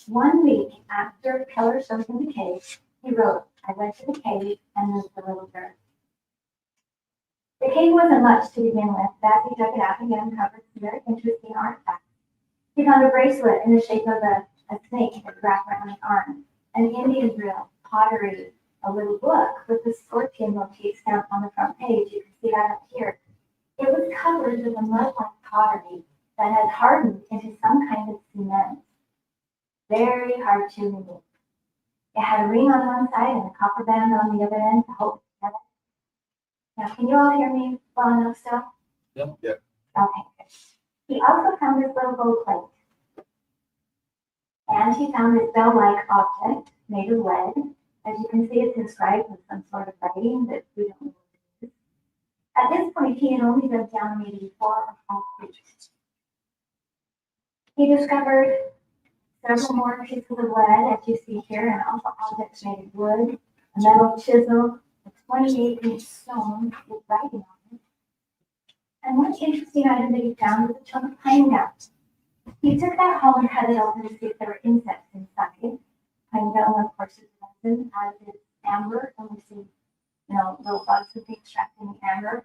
1 week after Keller showed him the cave, he wrote, "I went to the cave and moved the little girl." The cave wasn't much to begin with, but as he dug it out, he uncovered some very interesting artifacts. He found a bracelet in the shape of a snake that wrapped around an arm, an Indian drill, pottery, a little book with the scorpion motif stamped on the front page. You can see that up here. It was covered with a mud-like pottery that had hardened into some kind of cement. Very hard to remove. It had a ring on one side and a copper band on the other end to hold it together. Now, can you all hear me well enough still? Yep. Okay, good. He also found this little gold plate. And he found this bell-like object made of lead. As you can see, it's inscribed with some sort of writing that we don't know what it is. At this point, he had only dug down maybe 4 or 5 feet. He discovered several more pieces of lead, as you see here, and also objects made of wood, a metal chisel, a 28-inch stone with writing on it. And one interesting item that he found was a chunk of pine gum. He took that home and cut it open to see if there were insects inside. Pine gum, of course, is resin, as is amber, and we see, little bugs would be extracting the amber.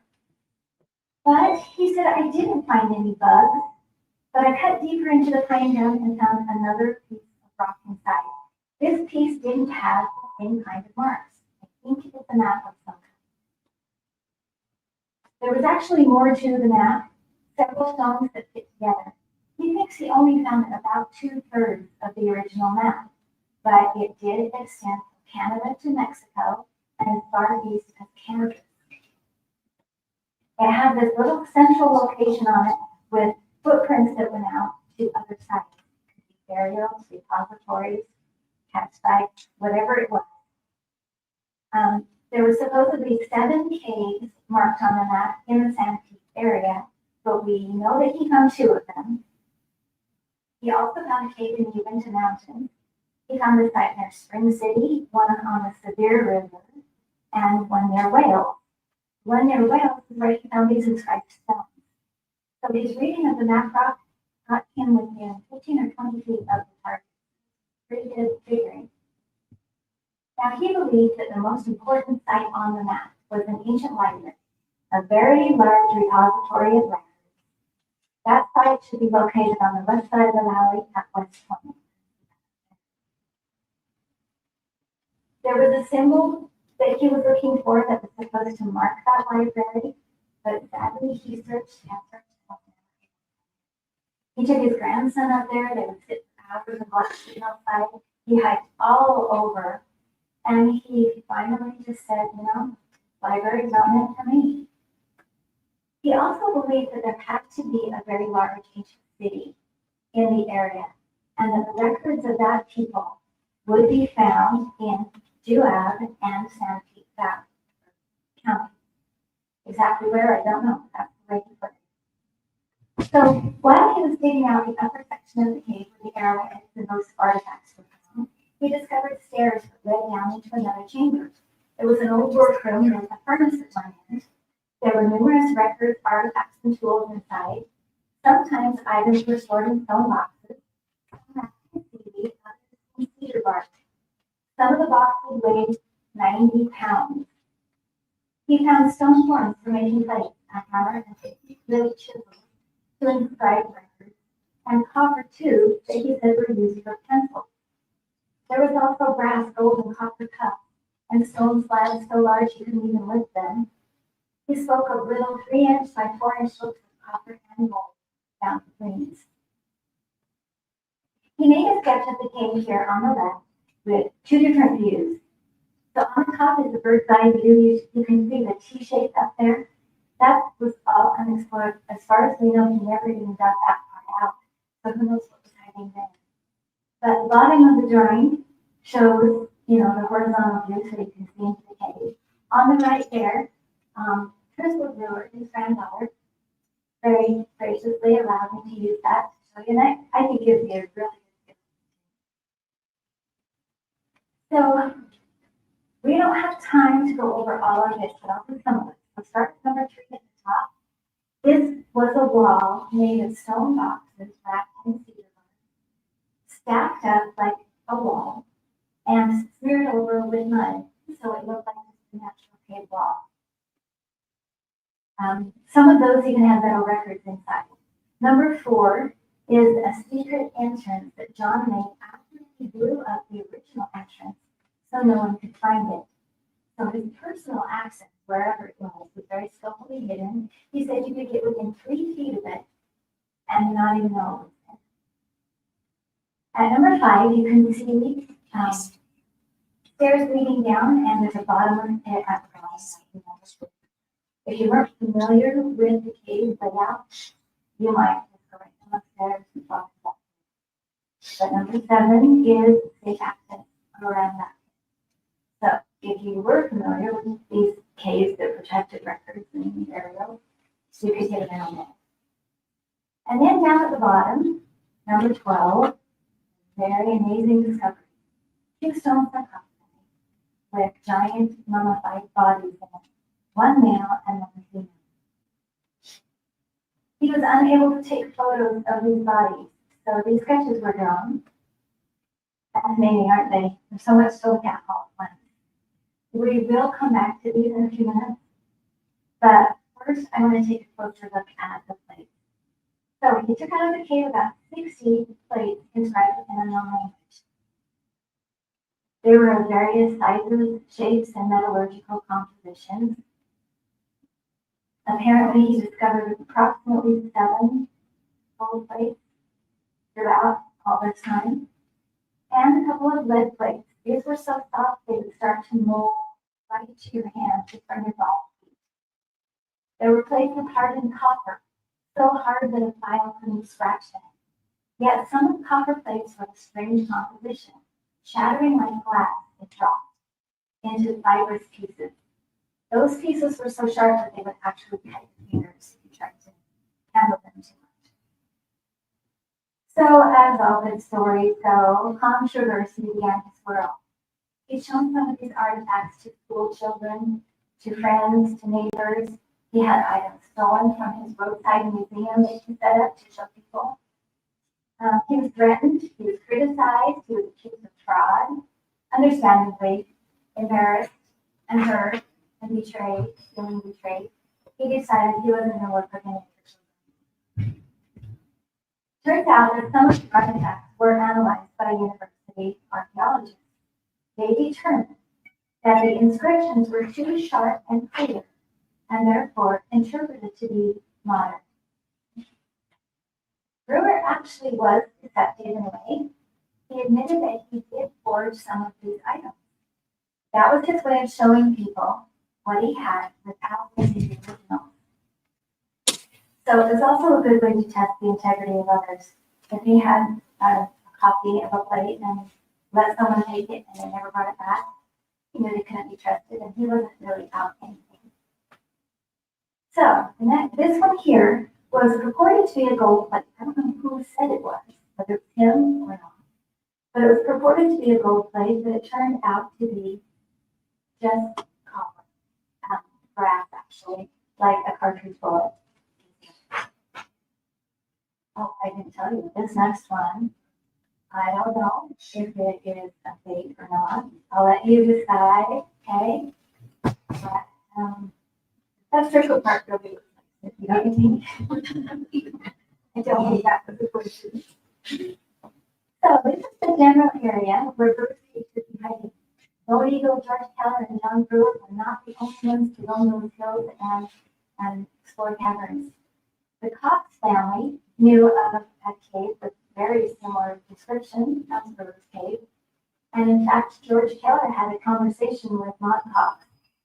But he said, "I didn't find any bugs. But I cut deeper into the pine gum and found another piece of rock inside. This piece didn't have the same kind of marks. I think it was a map of some kind. There was actually more to the map, several stones that fit together. He thinks he only found about 2/3 of the original map, but it did extend from Canada to Mexico and as far east as Kansas. It had this little central location on it with footprints that went out to other sites. It could be burials, repositories, campsites, whatever it was. There were supposedly 7 caves marked on the map in the Santee area, but we know that he found 2 of them. He also found a cave in the Uinta Mountains. He found a site near Spring City, one on the Sevier River, and one near Wales. One near Wales is where he found these inscribed stones. So his reading of the map rock got him within 15 or 20 feet of the target. Pretty good figuring. Now he believed that the most important site on the map was an ancient library, a very large repository of records. That site should be located on the west side of the valley at West Point. There was a symbol that he was looking for that was supposed to mark that library, but sadly he searched and searched. He took his grandson up there. They would sit for hours and watch sitting outside. He hiked all over, and he finally just said, library is not meant for me. He also believed that there had to be a very large ancient city in the area, and that the records of that people would be found in Juab and Santee Valley County. Exactly where, I don't know. That's the way he put it. So while he was digging out the upper section of the cave where the arrowheads and most artifacts were found, he discovered stairs that led down into another chamber. It was an old workroom with a furnace at one end. There were numerous records, artifacts, and tools inside. Sometimes items were stored in stone boxes. Some had CD, others in cedar bark. Some of the boxes weighed 90 pounds. He found stone forms for making plates, a hammer, and 50 little chisels to inscribe records, and copper tubes that he said were used for pencils. There was also brass, gold, and copper cups, and stone slabs so large you couldn't even lift them. He spoke of little 3-inch by 4-inch hooks of copper and gold bound with rings. He made a sketch of the cave here on the left with 2 different views. So on the top is a bird's eye view. You can see the T-shape up there. That was all unexplored. As far as we know, he never even dug that part out. So who knows what was hiding there. But the bottom of the drawing shows, the horizontal view so you can see into the cave. On the right there, Crystal Brewer, his granddaughter, very graciously allowed me to use that to show you that. I think it would be a really good. So we don't have time to go over all of this, but I'll do some of it. We'll start with number 3 at the top. This was a wall made of stone boxes wrapped in cedar bark, stacked up like a wall, and smeared over with mud, so it looked like a natural cave wall. Some of those even have metal records inside. Number 4 is a secret entrance that John made after he blew up the original entrance so no one could find it. So his personal access, wherever it was very skillfully hidden. He said you could get within 3 feet of it and not even know it was there. At number 5, you can see stairs leading down, and there's a bottomless pit at the bottom. If you weren't familiar with the cave layout, you might just go right down the stairs and walk up. But number 7 is safe access around that. So if you were familiar with these caves that protected records and burials, you could get around there. And then down at the bottom, number 12, very amazing discovery. 2 stone sarcophagi with giant mummified bodies in it, 1 male and 1 female. He was unable to take photos of these bodies, so these sketches were drawn. Fascinating, aren't they? There's so much to look at all at once. We will come back to these in a few minutes, but first I want to take a closer look at the plates. So he took out of the cave about 60 plates inscribed in unknown language. They were of various sizes, shapes, and metallurgical compositions. Apparently, he discovered approximately 7 gold plates throughout all this time, and a couple of lead plates. These were so soft they would start to mold right to your hand just from your ball feet. There were plates of hardened copper, so hard that a file couldn't scratch them. Yet some of the copper plates were a strange composition, shattering like glass. It dropped into fibrous pieces. Those pieces were so sharp that they would actually cut your fingers if you tried to handle them too much. So, as all good stories go, Tom Sugar soon began to swirl. He'd shown some of these artifacts to school children, to friends, to neighbors. He had items stolen from his roadside museum that he set up to show people. He was threatened, he was criticized, he was accused of fraud, understandably embarrassed and hurt and betrayed, feeling betrayed. He decided he wasn't going to work with any children. Turns out that some of the artifacts were analyzed by university archaeologists. They determined that the inscriptions were too sharp and clear, and therefore interpreted to be modern. Brewer actually was deceptive in a way. He admitted that he did forge some of these items. That was his way of showing people what he had without using the original. So it was also a good way to test the integrity of others. If he had a copy of a plate and let someone take it and they never brought it back, he knew they couldn't be trusted and he wasn't really out anything. So this one here was purported to be a gold plate. I don't know who said it was, whether it's him or not. But it was purported to be a gold plate, but it turned out to be just copper, brass actually, like a cartridge bullet. Oh, I didn't tell you, this next one, I don't know if it is a fake or not. I'll let you decide, okay? But, that circle part will be, if you know what I mean. I don't think that was the question. So this is the general area where Bruce Cave should be hiding. Gold Eagle, George Keller, and John Brewer were not the only ones to roam those hills and explore caverns. The Cox family knew of a cave with very similar description as Brewer's Cave. And in fact, George Keller had a conversation with Maud Cox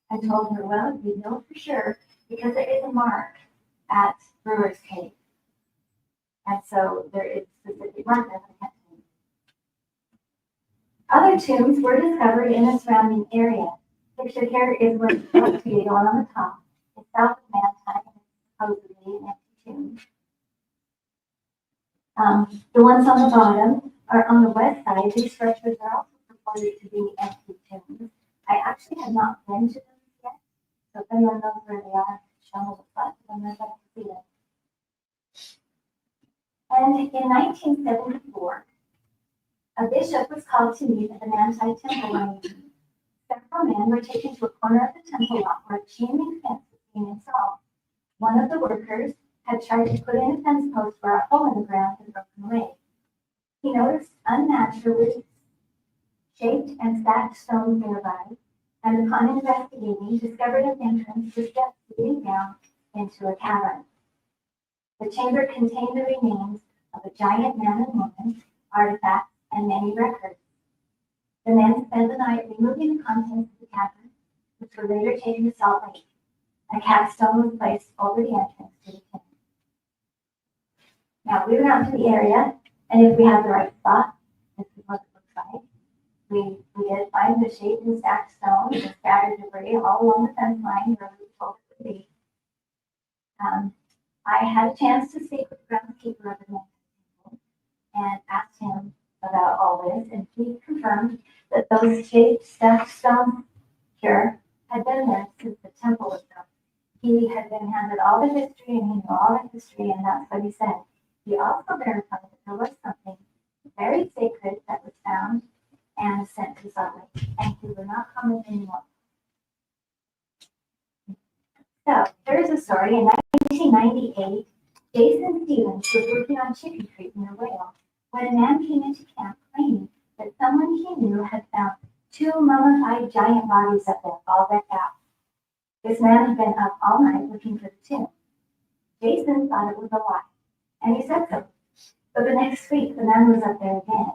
and told her, well, you know for sure because there is a mark at Brewer's Cave. And so there is a specific mark that I can't see. Other tombs were discovered in the surrounding area. Pictured here is where the one on the top is south of Manti, and it's supposedly an empty tomb. The ones on the bottom are on the west side. These structures are also purported to be empty tombs. I actually have not been to them yet, so if anyone knows where they are, show me the spot, and I'd like to see them. And in 1974, a bishop was called to meet at the Manti Temple one evening. Several men were taken to a corner of the temple lot where a chain link fence was being installed. One of the workers had tried to put in a fence post where a hole in the ground had broken away. He noticed unnaturally shaped and stacked stones nearby, and upon investigating, discovered an entrance to steps leading down into a cavern. The chamber contained the remains of a giant man and woman, artifacts, and many records. The men spent the night removing the contents of the cavern, which were later taken to Salt Lake. A capstone was placed over the entrance to the tomb. Now, we went out to the area, and if we had the right spot, this is what it looks like. We did find the shaped and stacked stones and scattered debris all along the fence line where we were told it would be. I had a chance to speak with the groundskeeper of the temple and asked him about all this, and he confirmed that those shaped, stacked stones here had been there since the temple was built. He had been handed all the history, and he knew all the history, and that's what he said. He also verified that there was something very sacred that was found and sent to Salt Lake, and he would not comment anymore. So, here's a story. In 1998, Jason Stevens was working on Chicken Creek near Whale when a man came into camp claiming that someone he knew had found 2 mummified giant bodies up there, all decked out. This man had been up all night looking for the tomb. Jason thought it was a lie, and he said so. But the next week, the man was up there again,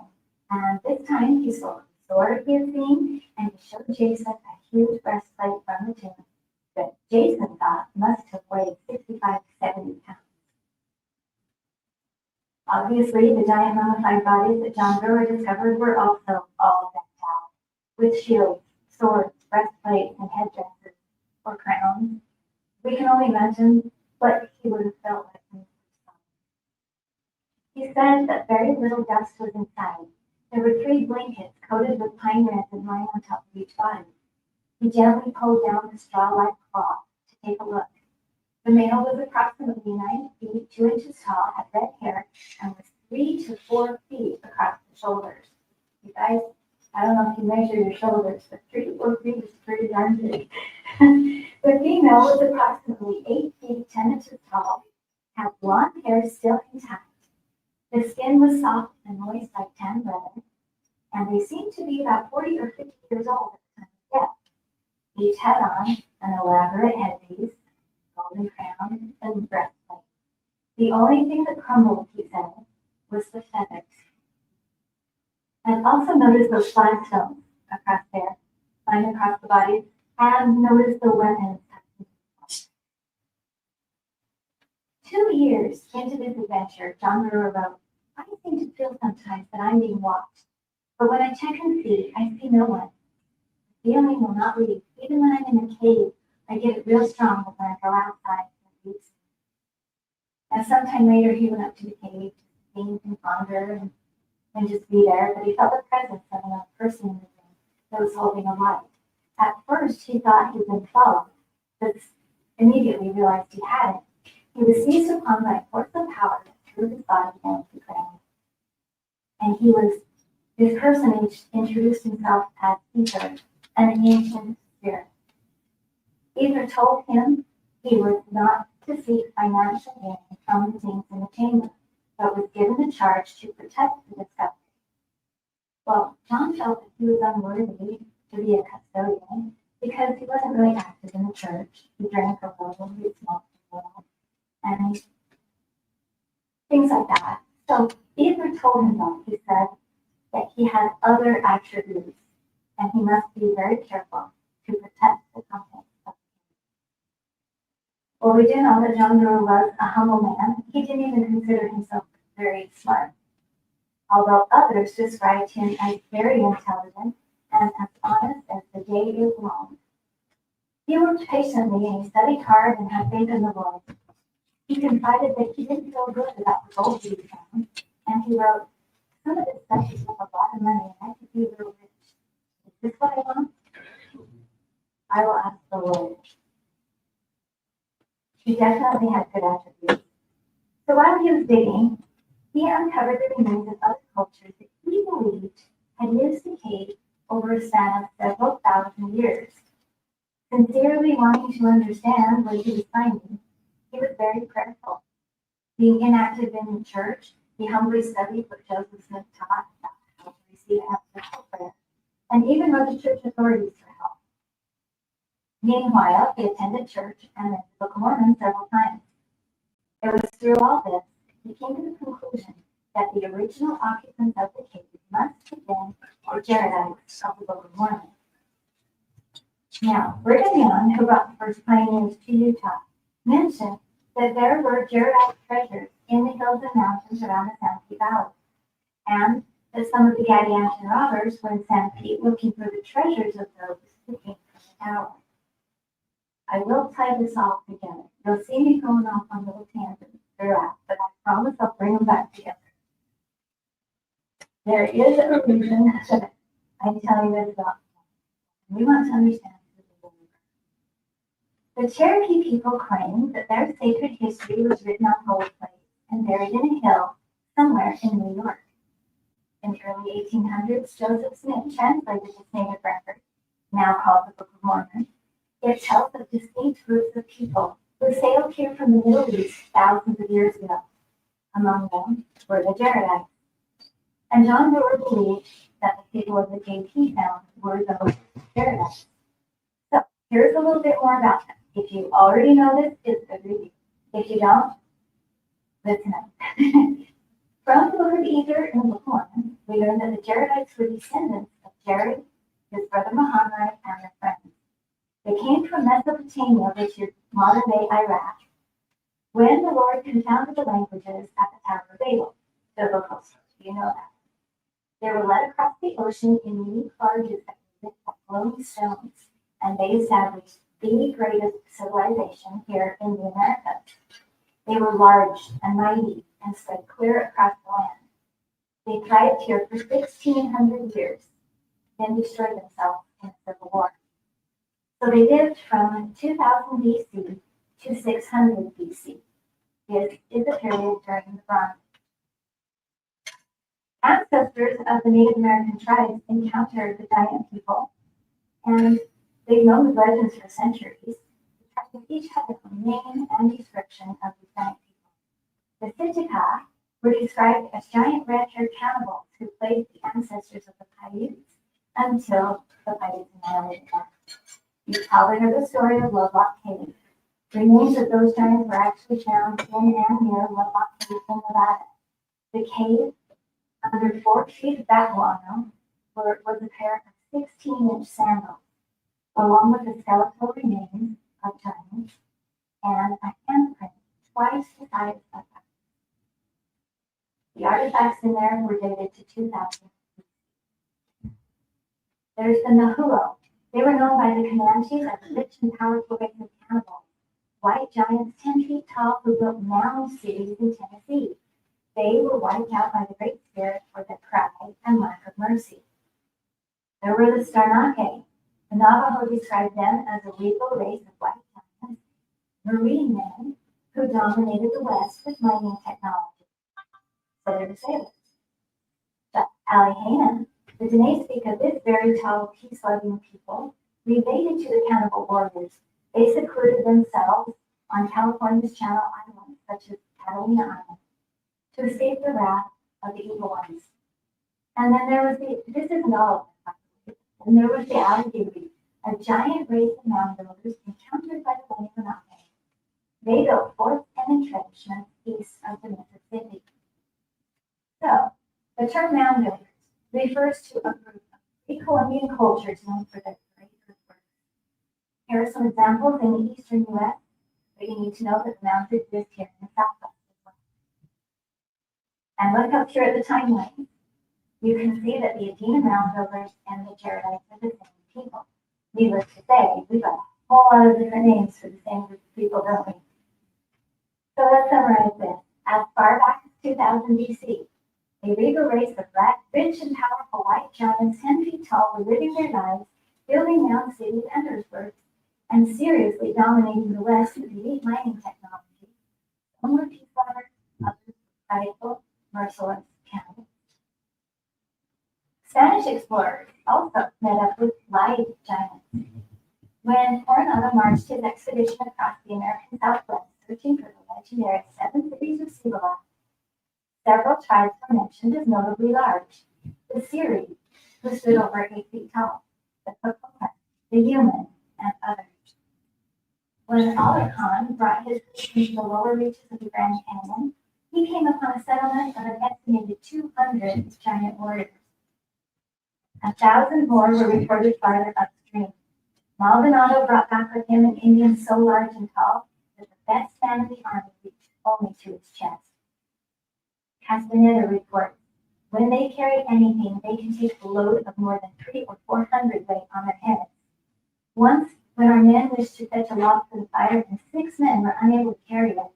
and this time he saw the sword he had seen, and he showed Jason a huge breastplate from the tomb that Jason thought must have weighed 65 to 70 pounds. Obviously, the giant mummified bodies that John Brewer discovered were also all decked out, with shields, swords, breastplates, and headdresses, or crowns. We can only imagine what he would have felt like when he said that very little dust was inside. There were 3 blankets coated with pine resin lying on top of each body. He gently pulled down the straw-like cloth to take a look. The male was approximately 9 feet, 2 inches tall, had red hair, and was 3 to 4 feet across the shoulders. You guys, I don't know if you measure your shoulders, but 3 to 4 feet is pretty darn big. The female was approximately 8 feet, 10 inches tall, had blonde hair still intact. The skin was soft and moist like tan leather, and they seemed to be about 40 or 50 years old at the time of death. Each had on an elaborate headpiece, golden crown, and breastplate. The only thing that crumbled, he said, was the feathers. And also notice those flagstones across there, lying across the bodies, and notice the weapons. 2 years into this adventure, John Brewer wrote, I seem to feel sometimes that I'm being watched, but when I check and see, I see no one. The feeling will not leave. Even when I'm in a cave, I get it real strong when I go outside and eat. And sometime later, he went up to the cave to think and ponder and just be there, but he felt the presence of another person in the room that was holding a light. At first, he thought he'd been followed, but immediately realized he hadn't. He was seized upon by a force of power that threw his body down to the ground. And this person introduced himself as Ether, an ancient spirit. Ether told him he was not to seek financial gain from the things in the chamber, but was given the charge to protect the discovery. Well, John felt that he was unworthy to be a custodian because he wasn't really active in the church. He drank a little, he smoked a little, and things like that. So Ether told him, though, he said that he had other attributes, and he must be very careful to protect the contents of the kingdom. Well, we do know that John Brewer was a humble man. He didn't even consider himself very smart. although others described him as very intelligent and as honest as the day is long. He worked patiently and he studied hard and had faith in the Lord. He confided that he didn't feel good about the gold he found, and he wrote, "Some of this stuff is worth a lot of money, and I could be real rich. Is this what I want? I will ask the Lord." He definitely had good attributes. So while he was digging, he uncovered the remains of other cultures that he believed had lived decayed over a span of several thousand years. Sincerely wanting to understand what he was finding, he was very prayerful. Being inactive in the church, he humbly studied what Joseph Smith taught about how to receive answers to prayer, and even wrote to church authorities for help. Meanwhile, he attended church and read the Book of Mormon several times. It was through all this he came to the conclusion that the original occupants of the cave must have been the Jaredites of the Book of Mormon. Now, Brigham Young, who brought the first pioneers to Utah, mentioned that there were Jaredite treasures in the hills and mountains around the Sanpete Valley, and that some of the Gadianton robbers were in Sanpete looking for the treasures of those who came from the tower. I will tie this all together. You'll see me going off on little tangents throughout, but I promise I'll bring them back together. There is a reason that I'm telling you this about. We want to understand who the Lord is. The Cherokee people claim that their sacred history was written on gold plates and buried in a hill somewhere in New York. In the early 1800s, Joseph Smith translated this native record, now called the Book of Mormon. It tells of distinct groups of people who sailed here from the Middle East thousands of years ago. Among them were the Jaredites. And John Brewer believed that the people of the cave he found were those Jaredites. So here's a little bit more about them. If you already know this, it's good review. If you don't, listen up. From the Book of Ether in the Book of Mormon, we learn that the Jaredites were descendants of Jared, his brother Muhammad, and their friends. They came from Mesopotamia, which is modern-day Iraq, when the Lord confounded the languages at the Tower of Babel, biblical source. You know that. They were led across the ocean in unique barges that were lit by glowing stones, and they established the greatest civilization here in the Americas. They were large and mighty and spread clear across the land. They thrived here for 1,600 years, then destroyed themselves in a civil war. So they lived from 2000 BC to 600 BC. This is a period during the Bronze Age. Ancestors of the Native American tribes encountered the giant people, and they've known the legends for centuries. The tribes each had their own name and description of these giant people. The Sitka were described as giant red-haired cannibals who plagued the ancestors of the Paiutes until the Paiutes annihilated them. You've probably heard the story of Lovelock Cave. Remains of those giants were actually found in and near Lovelock Cave in Nevada. The cave, under 4 feet of Baguano, was a pair of 16-inch sandals, along with the skeletal remains of giants and a handprint twice the size of that. The artifacts in there were dated to 2000. There's the Nahulo. They were known by the Comanches as rich and powerful race of cannibals, white giants 10 feet tall who built mound cities in Tennessee. They were wiped out by the Great Spirit for their pride and lack of mercy. There were the Starnake. The Navajo described them as a lethal race of white giants, marine men who dominated the West with mining technology. So they're the sailors. The Allegheny. The Dene speak of this very tall, peace-loving people related to the cannibal warriors. They secluded themselves on California's Channel Islands, such as Catalina Island, to escape the wrath of the evil ones. And then there was this isn't all of it, and there was the Alligator, a giant race of mound builders encountered by the Lenape. They built forts and entrenchments east of the Mississippi. So, the term mound builders refers to a group of pre-Columbian cultures known for their great earthworks. Here are some examples in the eastern U.S., but you need to know that the mounds exist here in the southwest as well. And look up here at the timeline. You can see that the Adena mound builders and the Jaredites are the same people. Needless to say, we've got a whole lot of different names for the same group of people, don't we? So let's summarize this. As far back as 2000 BC, a regal race of rich and powerful white giants 10 feet tall were living their lives, building mound cities and earthworks, and seriously dominating the West with elite mining technology. Some were peace lovers, others were prideful, merciless cannibals. Spanish explorers also met up with live giants. When Coronado marched his expedition across the American Southwest, searching for the legendary 7 cities of Cibola, several tribes were mentioned as notably large. The Siri, who stood over 8 feet tall, the Cocopa, the Human, and others. When Alarcon brought his troops into the lower reaches of the Grand Canyon, he came upon a settlement of an estimated 200 giant warriors. 1,000 more were reported farther upstream. Maldonado brought back with him an Indian so large and tall that the best man of the army reached only to his chest. Castaneda reports, when they carry anything, they can take a load of more than 300 or 400 weight on their heads. Once, when our men wished to fetch a log for the fire and 6 men were unable to carry it,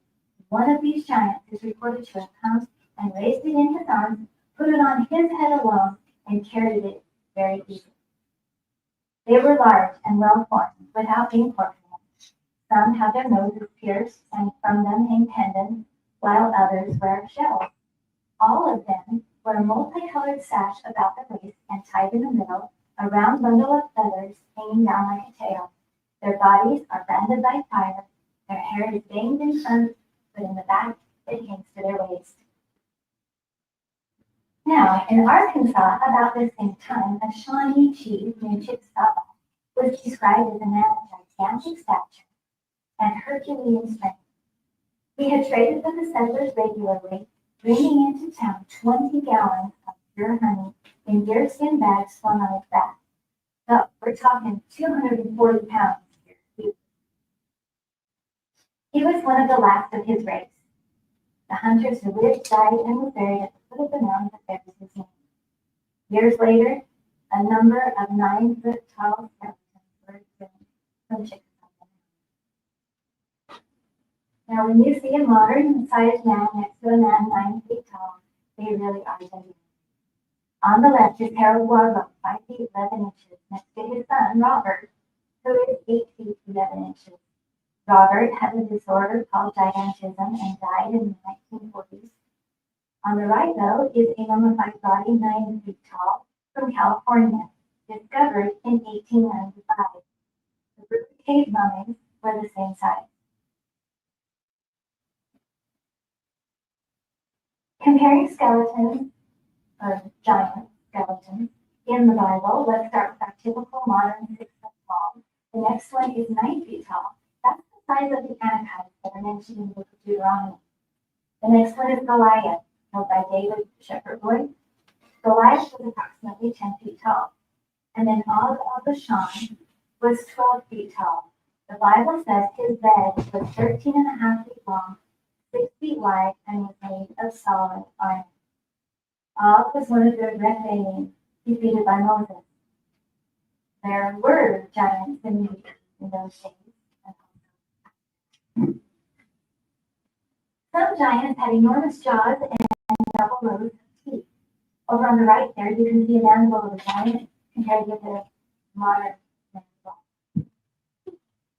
one of these giants is reported to have come and raised it in his arms, put it on his head alone, and carried it very easily. They were large and well formed, without being corpulent. Some have their noses pierced, and from them hang pendants, while others wear shells. All of them wear a multicolored sash about their waist and tied in the middle, a round bundle of feathers hanging down like a tail. Their bodies are branded by fire, their hair is banged in front, but in the back it hangs to their waist. Now, in Arkansas, about the same time, a Shawnee chief named Chickasaw was described as a man of gigantic stature and Herculean strength. He had traded with the settlers regularly, bringing into town 20 gallons of pure honey in deerskin bags slung on his back. So we're talking 240 pounds here. He was one of the last of his race. The hunters who lived, died, and were buried at the foot of the mountain that bears his name. Years later, a number of 9-foot-tall skeletons were exhumed from Chickasaw. Now, when you see a modern-sized man next to a man 9 feet tall, they really are gigantic. On the left is Harold Warlock, 5 feet 11 inches, next to his son, Robert, who is 8 feet 11 inches. Robert had a disorder called gigantism and died in the 1940s. On the right, though, is a mummified body 9 feet tall from California, discovered in 1895. The Brooklyn Cave mummies were the same size. Comparing skeletons, or giant skeletons, in the Bible, let's start with our typical modern 6 foot tall. The next one is 9 feet tall. That's the size of the Anakites that are mentioned in the book of Deuteronomy. The next one is Goliath, killed by David the shepherd boy. Goliath was approximately 10 feet tall. And then Og of Bashan was 12 feet tall. The Bible says his bed was 13.5 feet long, 6 feet wide, and was made of solid iron. Og was one of the Rephaim defeated by Moses. There were giants in those days. Some giants had enormous jaws and double rows of teeth. Over on the right there, you can see a mandible of a giant compared with a modern mandible.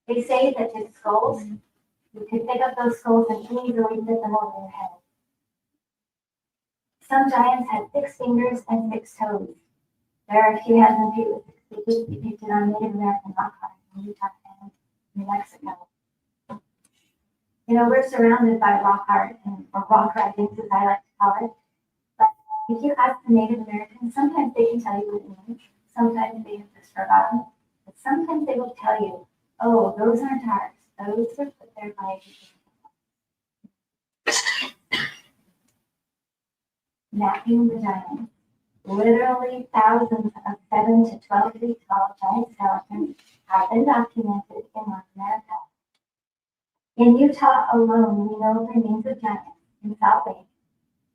They say that his skulls, you could pick up those skulls and easily fit them over your head. Some giants had 6 fingers and 6 toes. There are a few hands and feet with 6 feet depicted on Native American rock art in Utah and New Mexico. You know, we're surrounded by rock art, or rock writings, as I like to call it. But if you ask the Native Americans, sometimes they can tell you what it means. Sometimes they have just forgotten. But sometimes they will tell you, oh, those aren't ours. Those were put there by Mapping the giants. Literally thousands of 7 to 12 feet tall giant skeletons have been documented in North America. In Utah alone, we know the names of giants in Salt Lake,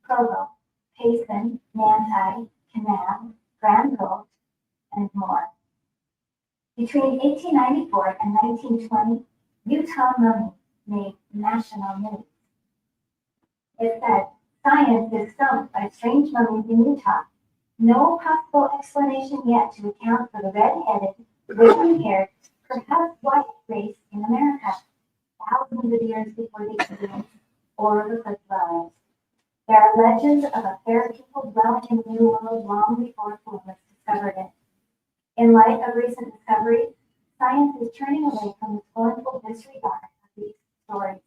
Provo, Payson, Manti, Canaan, Grand Gulch, and more. Between 1894 and 1920, Utah mummies made national news. It said, "Science is stumped by strange mummies in Utah. No possible explanation yet to account for the red-headed, wavy-haired, perhaps white race in America, thousands of years before the Indians or the Cliff Dwellers. There are legends of a fair people dwelling in the New World long before Columbus discovered it. In light of recent discoveries, science is turning away from the scornful disregard of these stories.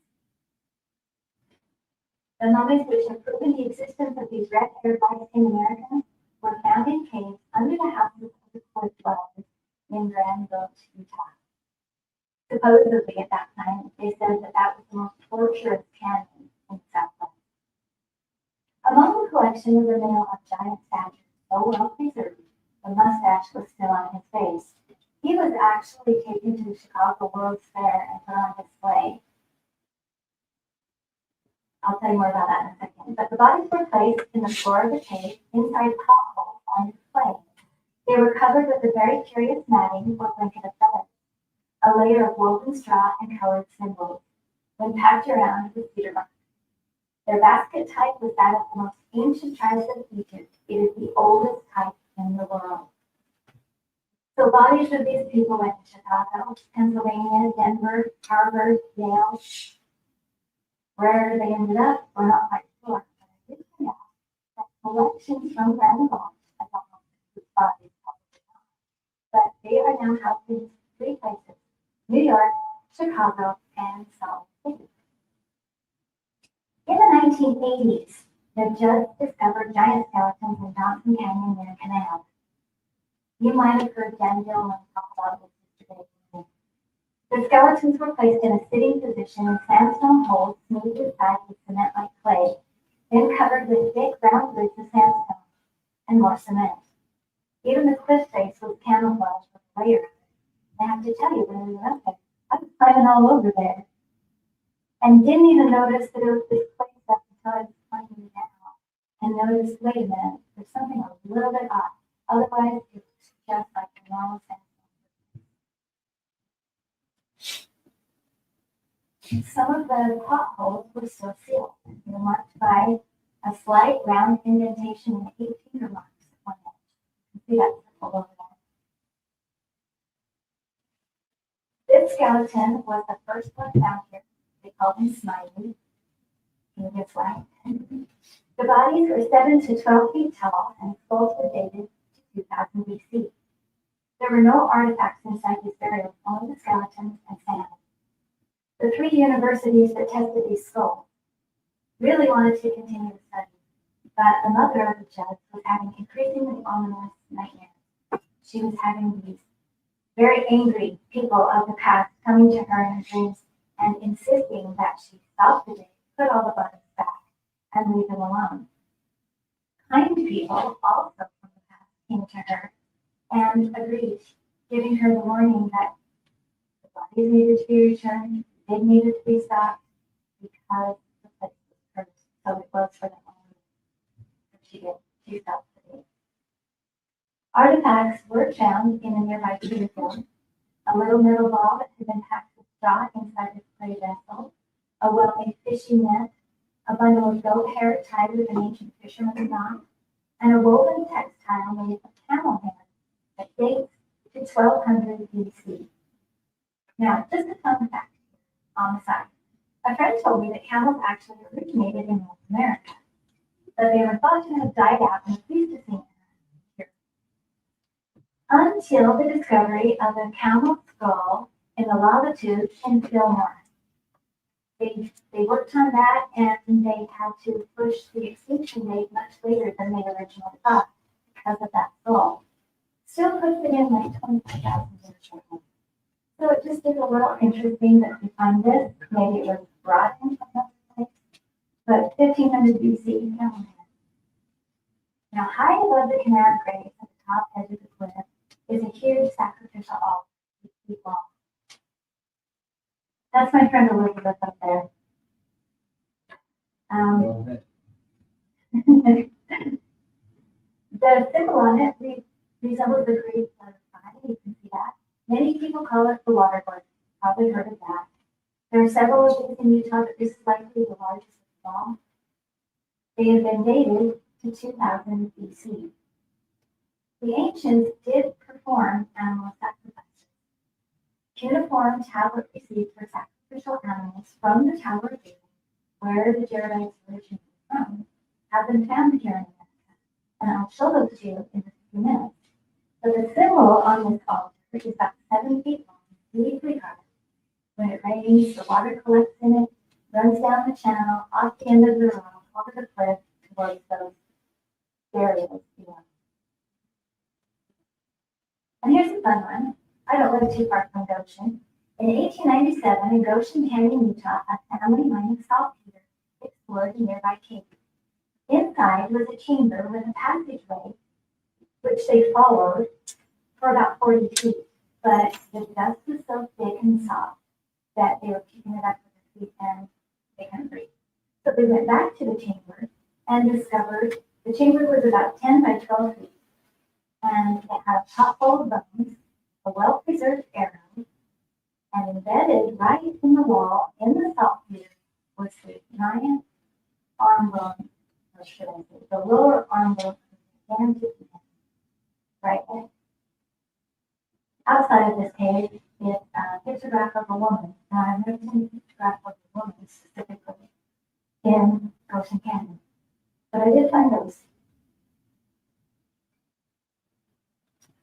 The mummies which have proven the existence of these red-haired white-skinned Americans were found in caves under the houses of the Cliff Dwellers in Grand Gulch, Utah. Supposedly at that time, they said that that was the most torturous canyon in the Southwest. Among the collection was a male of giant stature, so well preserved, the mustache was still on his face. He was actually taken to the Chicago World's Fair and put on display. I'll tell you more about that in a second. But the bodies were placed in the floor of the cave inside potholes on display. They were covered with a very curious matting or blanket of feathers, a layer of woven straw and colored symbols, when packed around with cedar bark. Their basket type was that of the most ancient tribes of Egypt. It is the oldest type in the world. So bodies of these people went to Chicago, Pennsylvania, Denver, Harvard, Yale. Where they ended up, we're not quite sure. But I did find out that collections from Grand Gulch have almost these bodies probably not. But they are now housed in 3 places: New York, Chicago, and Salt Lake City. In the 1980s, the judge discovered giant skeletons in Johnson Canyon near Canal. You might have heard Jen Dillman talk about this yesterday. The skeletons were placed in a sitting position in sandstone holes smoothed aside with cement-like clay, then covered with thick round roots of sandstone and more cement. Even the cliff face was camouflaged with a layer of it. I have to tell you, when we went up there, I was climbing all over there and didn't even notice that it was this clay stuff until I was climbing down and noticed, wait a minute, there's something a little bit off. Otherwise, it was just like a normal sandstone. Some of the potholes were still sealed. They were marked by a slight round indentation and 8 finger marks on it. You can see that circle over there. This skeleton was the first one found here. They called him Smiley. He gets right. The bodies were 7 to 12 feet tall, and skulls were dated to 2000 BC. There were no artifacts inside these burials, only the skeletons and sand. The 3 universities that tested these skulls really wanted to continue the study, but the mother of the judge was having increasingly ominous nightmares. She was having these very angry people of the past coming to her in her dreams and insisting that she stop the day, put all the bodies back, and leave them alone. Kind people also from the past came to her and agreed, giving her the warning that the bodies needed to be returned, they needed to be stopped, because the place was cursed. So it was for them only. So she stopped the day. Artifacts were found in a nearby cedar field. A little metal ball that had been packed with straw inside a clay vessel, a well-made fishing net, a bundle of goat hair tied with an ancient fisherman's knot, and a woven textile made of camel hair that dates to 1200 BC. Now, just a fun fact on the side. A friend told me that camels actually originated in North America, but they were thought to have died out in the Pleistocene era until the discovery of a camel skull in the lava tubes in Fillmore. They worked on that, and they had to push the extinction date much later than they originally thought because of that skull. Still puts it in like 25,000 years ago. So it just is a little interesting that we find this. Maybe it was brought in from another place, but 1500 BC. Now, high above the canal grave at the top edge of the cliff is a huge sacrificial altar, 8 feet long. That's my friend Elizabeth up there. The symbol on it resembles the Greek letter phi. You can see that. Many people call it the water bird. Probably heard of that. There are several of these in Utah, but this is likely the largest of all. They have been dated to 2000 BC. The ancients did perform animal sacrifices. Cuneiform tablet receipts for sacrificial animals from the Tower of David, where the Jaredites originated from, have been found here in America, and I'll show those to you in just a few minutes. But the symbol on this altar is about 7 feet long, deeply carved. When it rains, the water collects in it, runs down the channel, off the end of the rock, over the cliff, towards those burials below. And here's a fun one. I don't live too far from Goshen. In 1897, in Goshen Canyon, Utah, a family mining saltpeter explored a nearby cave. Inside was a chamber with a passageway, which they followed for about 40 feet. But the dust was so thick and soft that they were keeping it up with their feet and they couldn't breathe. So they went back to the chamber and discovered the chamber was about 10 by 12 feet. And it had a pot full of bones, a well-preserved arrow, and embedded right in the wall in the saltpeter was the giant arm bone, or should I say, the lower arm bone of the gigantic man, right there. Outside of this cave is a pictograph of a woman. Now, I've never seen a pictograph of a woman specifically in Goshen Canyon, but I did find those.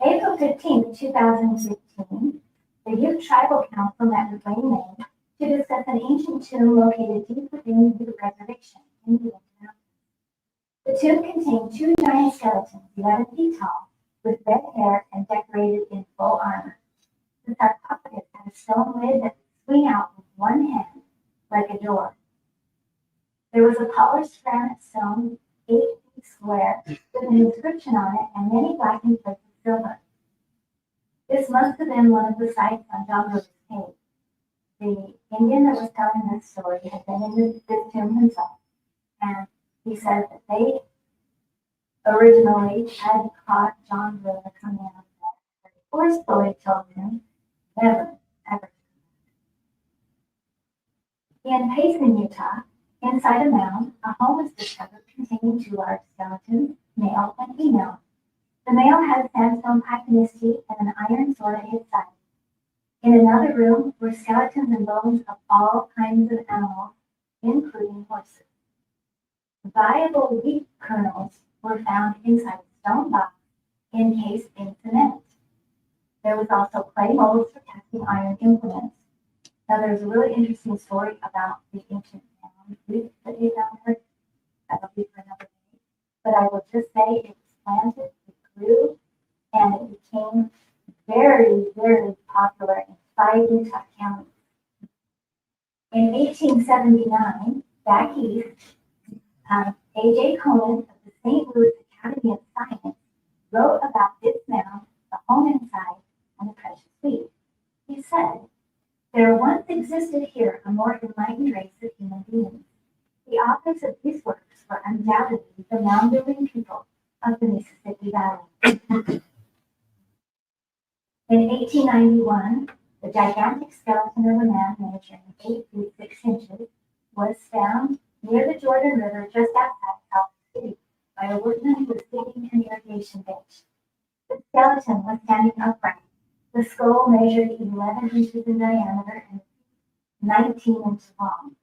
April 15th, 2015, the Ute Tribal Council met with Wayne May to discuss an ancient tomb located deep within the Ute Reservation in the Ute Mountains. The tomb contained 2 giant skeletons, 11 feet tall, with red hair and decorated in full armor. The sarcophagus had a stone lid that would swing out with one hand, like a door. There was a polished granite stone, 8 feet square, with an inscription on it and many blackened plates of silver. This must have been one of the sites on John River's cave. The Indian that was telling this story had been in this tomb himself, and he said that they originally had caught John River coming out of that. Forcefully told him never, ever. In Payson, Utah, inside a mound, a home was discovered containing 2 large skeletons, male and female. The male had a sandstone pipe in his teeth and an iron sword at his side. In another room were skeletons and bones of all kinds of animals, including horses. Viable wheat kernels were found inside a stone box encased in cement. There was also clay molds for testing iron implements. Now there's a really interesting story about the ancient mound wheat that they found here. That'll be for another day. But I will just say it was planted, it grew, and it became very, very popular in 5 Utah counties. In 1879, back east, A.J. Cohen of the St. Louis Academy of Science wrote about this mound, the home inside, and the precious wheat. He said, "There once existed here a more enlightened race of human beings. The authors of these works were undoubtedly the mound-building people of the Mississippi Valley." In 1891, the gigantic skeleton of a man measuring 8 feet 6 inches was found near the Jordan River just outside Salt Lake City by a workman who was digging an irrigation ditch. The skeleton was standing upright. The skull measured 11 inches in diameter and 19 inches long.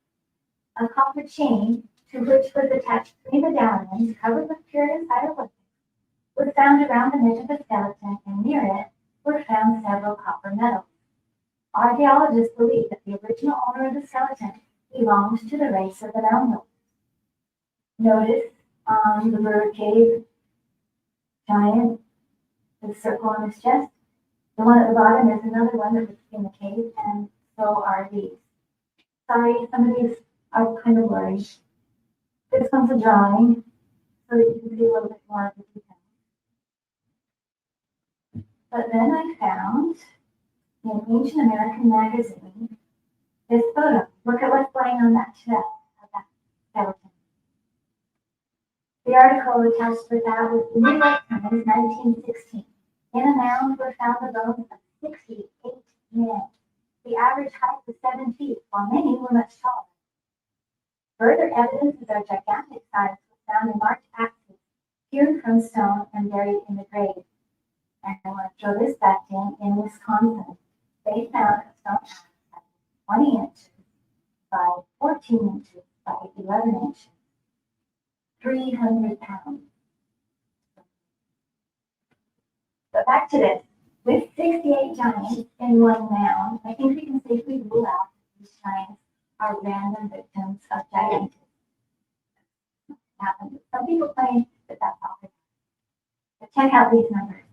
A copper chain, to which was attached 3 medallions covered with curious hieroglyphics, was found around the neck of the skeleton, and near it were found several copper medals. Archaeologists believe that the original owner of the skeleton belongs to the race of the mound builders. Notice on the bird cave giant, the circle on his chest. The one at the bottom is another one that was in the cave, and so are these. Sorry, some of these are kind of blurry. This one's a drawing, so that you can see a little bit more of the details. But then I found in Ancient American Magazine this photo. Look at what's lying on that chest of that skeleton. The article attached with that was the New York Times, 1916. In a mound were found the bones of 68 men. The average height was 7 feet, while many were much taller. Further evidence of their gigantic size was found in large axes, hewn from stone and buried in the grave. And I want to throw this back in Wisconsin. They found a stone axe that was 20 inches by 14 inches by 11 inches, 300 pounds. But back to this. With 68 giants in one mound, I think we can safely rule out that these giants are random victims of gigantism. Some people claim that that's all. But check out these numbers.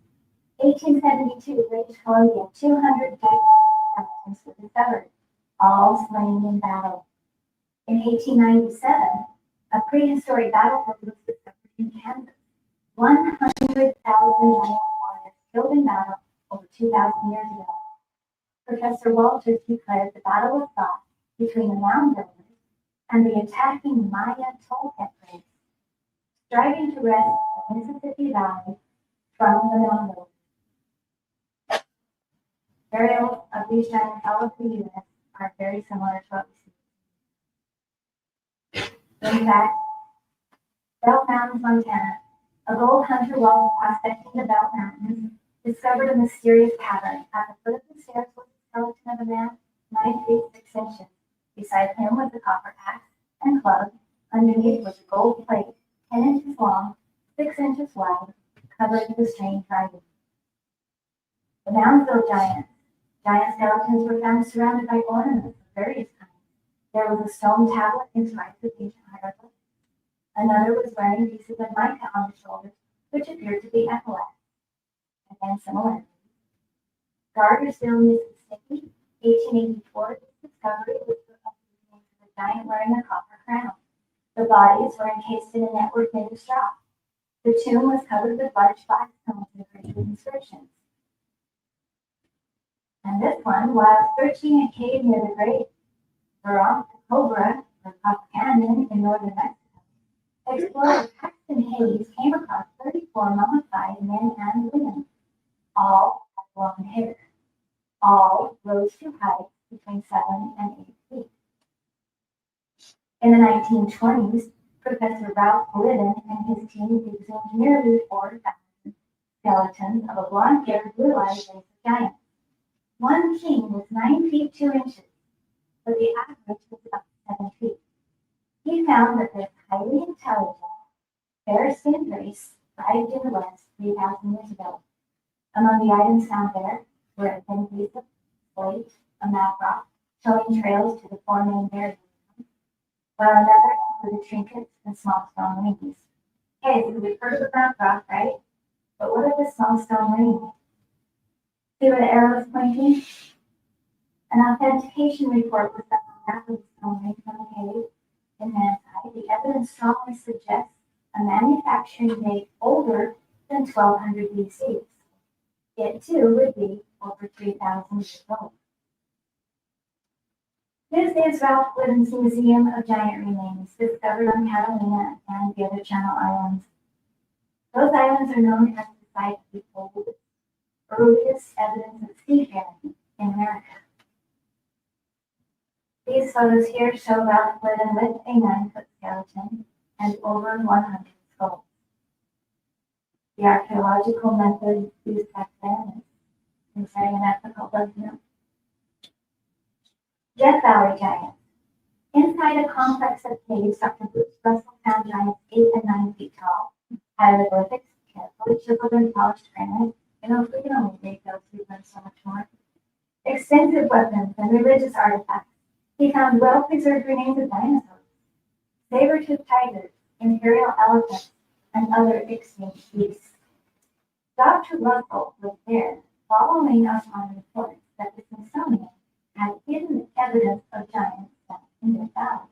1872, British Columbia, 200 giant skeletons were discovered, all slain in battle. In 1897, a prehistoric battlefield was discovered in Kansas. 100,000 giant warriors killed in battle over 2,000 years ago. Professor Walters declared the battle was fought between the mound builders and the attacking Maya Toltec race, striving to wrest the Mississippi Valley from the mound builders. Burials of these giants all over the U.S. are very similar to what we see. In fact, Belt Mountains, Montana, a gold hunter while prospecting the Belt Mountains discovered a mysterious cavern. At the foot of the stairs was the skeleton of a man 9 feet 6 inches. Beside him was a copper axe and club. Underneath was a gold plate 10 inches long, 6 inches wide, covered with a strange writing. The Moundsville giants. Giant skeletons were found surrounded by ornaments of various kinds. There was a stone tablet inscribed with ancient hieroglyphs. Another was wearing pieces of mica on the shoulders, which appeared to be epaulets. Again, similarities. Gartersville, Mississippi, 1884, this discovery was of a giant wearing a copper crown. The bodies were encased in a network made of straw. The tomb was covered with large flagstones engraved with inscriptions. And this one, while searching a cave near the Great Cobra, or Copper Canyon in northern Mexico, explorer Paxton Hayes came across 34 mummified men and women. All had long hair. All rose to heights between 7 and 8 feet. In the 1920s, Professor Ralph Glidden and his team exhumed nearly 4,000 skeletons of a blonde-haired, blue-eyed race of giants. One king was 9 feet 2 inches, but the average was about 7 feet. He found that this highly intelligent, fair-skinned race thrived in the West 3,000 years ago. Among the items found there were a thin piece of slate, a map rock, showing trails to the 4 main burial grounds, while another included trinkets and small stone rings. Okay, so we've heard of the map rock, right? But what are the small stone rings? See where the arrow is pointing? An authentication report was found on map of the stone ring from the cave in Manti. The evidence strongly suggests a manufacturing date older than 1200 BC. It too would be over 3,000 years old. This is Ralph Glidden's Museum of Giant Remains, discovered on Catalina and the other Channel Islands. Those islands are known as the site of the earliest evidence of seafaring in America. These photos here show Ralph Glidden with a 9-foot skeleton and over 100 skulls. The archaeological method used back then is very unethical, doesn't it? Death Valley giants. Inside a complex of caves, Dr. Bruce Russell found giants 8 and 9 feet tall. Hieroglyphics, carefully chiseled and polished granite. You know, if we can only make those, we learn so much more. Extensive weapons and religious artifacts. He found well-preserved remains of dinosaurs, saber-toothed tigers, imperial elephants, and other extinct beasts. Dr. Russell was there, following up on reports that the Smithsonian had hidden evidence of giants found in the valley.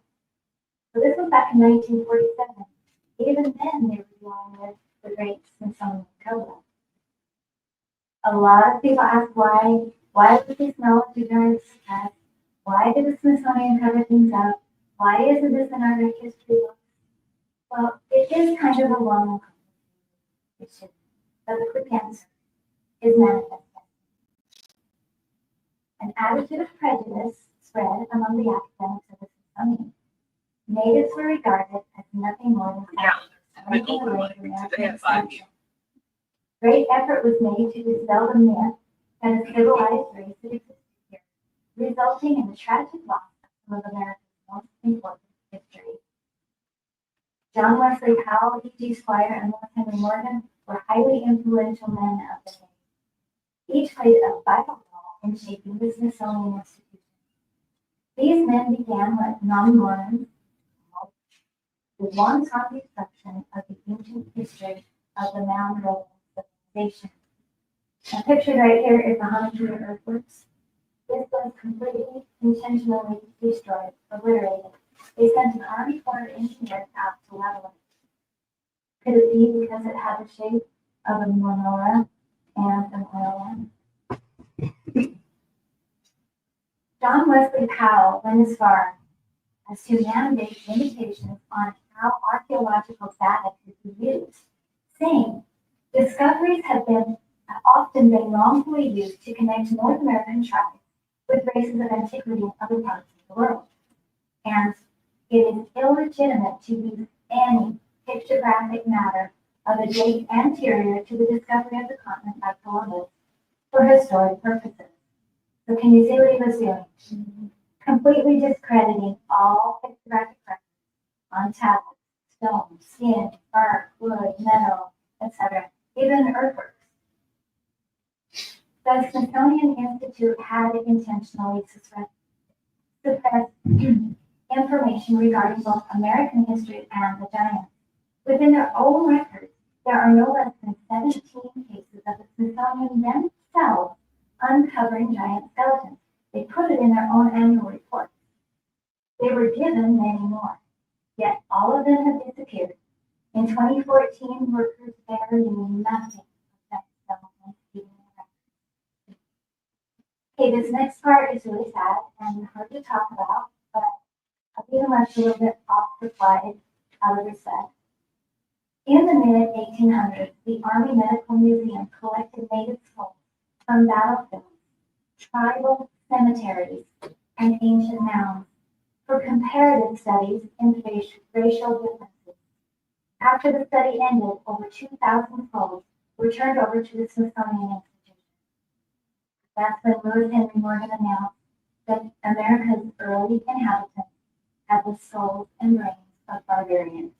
So this was back in 1947. Even then, they were dealing with the Great Smithsonian Cobra. A lot of people ask why was this knowledge of giants suppressed? Why did the Smithsonian cover things up? Why isn't this in our history books? Well, it is kind of a long issue, but the quick answer is manifest. An attitude of prejudice spread among the academics of the Smithsonian. Natives were regarded as nothing more than making away from American expansion. Great effort was made to dispel the myth that a civilized race had existed here, resulting in the tragic loss of some of America's most important history. John Wesley Powell, E.G. Squire, and Lord Henry Morgan were highly influential men of the day. Each played a vital role in shaping the Smithsonian Institution. These men began what non-Mormons called the wanton destruction of the ancient history of the Mound Road civilization. Now, pictured right here is the Hanukkah earthworks. This was completely, intentionally destroyed, obliterated. They sent an Army Corps engineer out to level it. Could it be because it had the shape of a menorah and an oil lamp? John Wesley Powell went as far as to mandate limitations on how archaeological data could be used, saying, discoveries have often been wrongfully used to connect North American tribes with races of antiquity in other parts of the world, and it is illegitimate to use any pictographic matter of a date anterior to the discovery of the continent by Columbus for historic purposes. So can you see what he was doing? Mm-hmm. Completely discrediting all pictographic records on tablets, stone, skin, bark, wood, metal, etc., even earthworks. The Smithsonian Institute had intentionally suppressed information regarding both American history and the giants. Within their own records, there are no less than 17 cases of the Smithsonian themselves uncovering giant skeletons. They put it in their own annual report. They were given many more, yet all of them have disappeared. In 2014, workers buried nothing of giant skeletons, even in the records. Okay, this next part is really sad and hard to talk about, but I'll be much a little bit off the slide out of respect. In the mid-1800s, the Army Medical Museum collected native skulls from battlefields, tribal cemeteries, and ancient mounds for comparative studies in racial differences. After the study ended, over 2,000 skulls were turned over to the Smithsonian Institution. That's when Lewis Henry Morgan announced that America's early inhabitants had the skulls and brains of barbarians.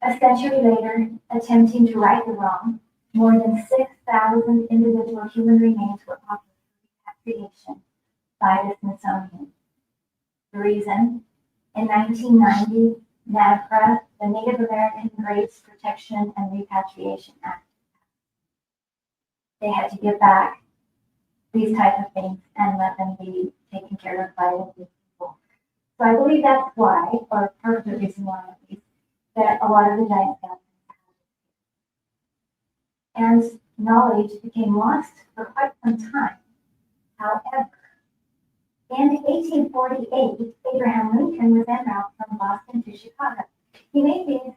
A century later, attempting to right the wrong, more than 6,000 individual human remains were offered for repatriation by the Smithsonian. The reason? In 1990, NAGPRA, the Native American Graves Protection and Repatriation Act, they had to give back these type of things and let them be taken care of by the people. So I believe that's why, or part of the reason why at least, that a lot of the giant skeletons and knowledge became lost for quite some time. However, in 1848, Abraham Lincoln was en route from Boston to Chicago. He made these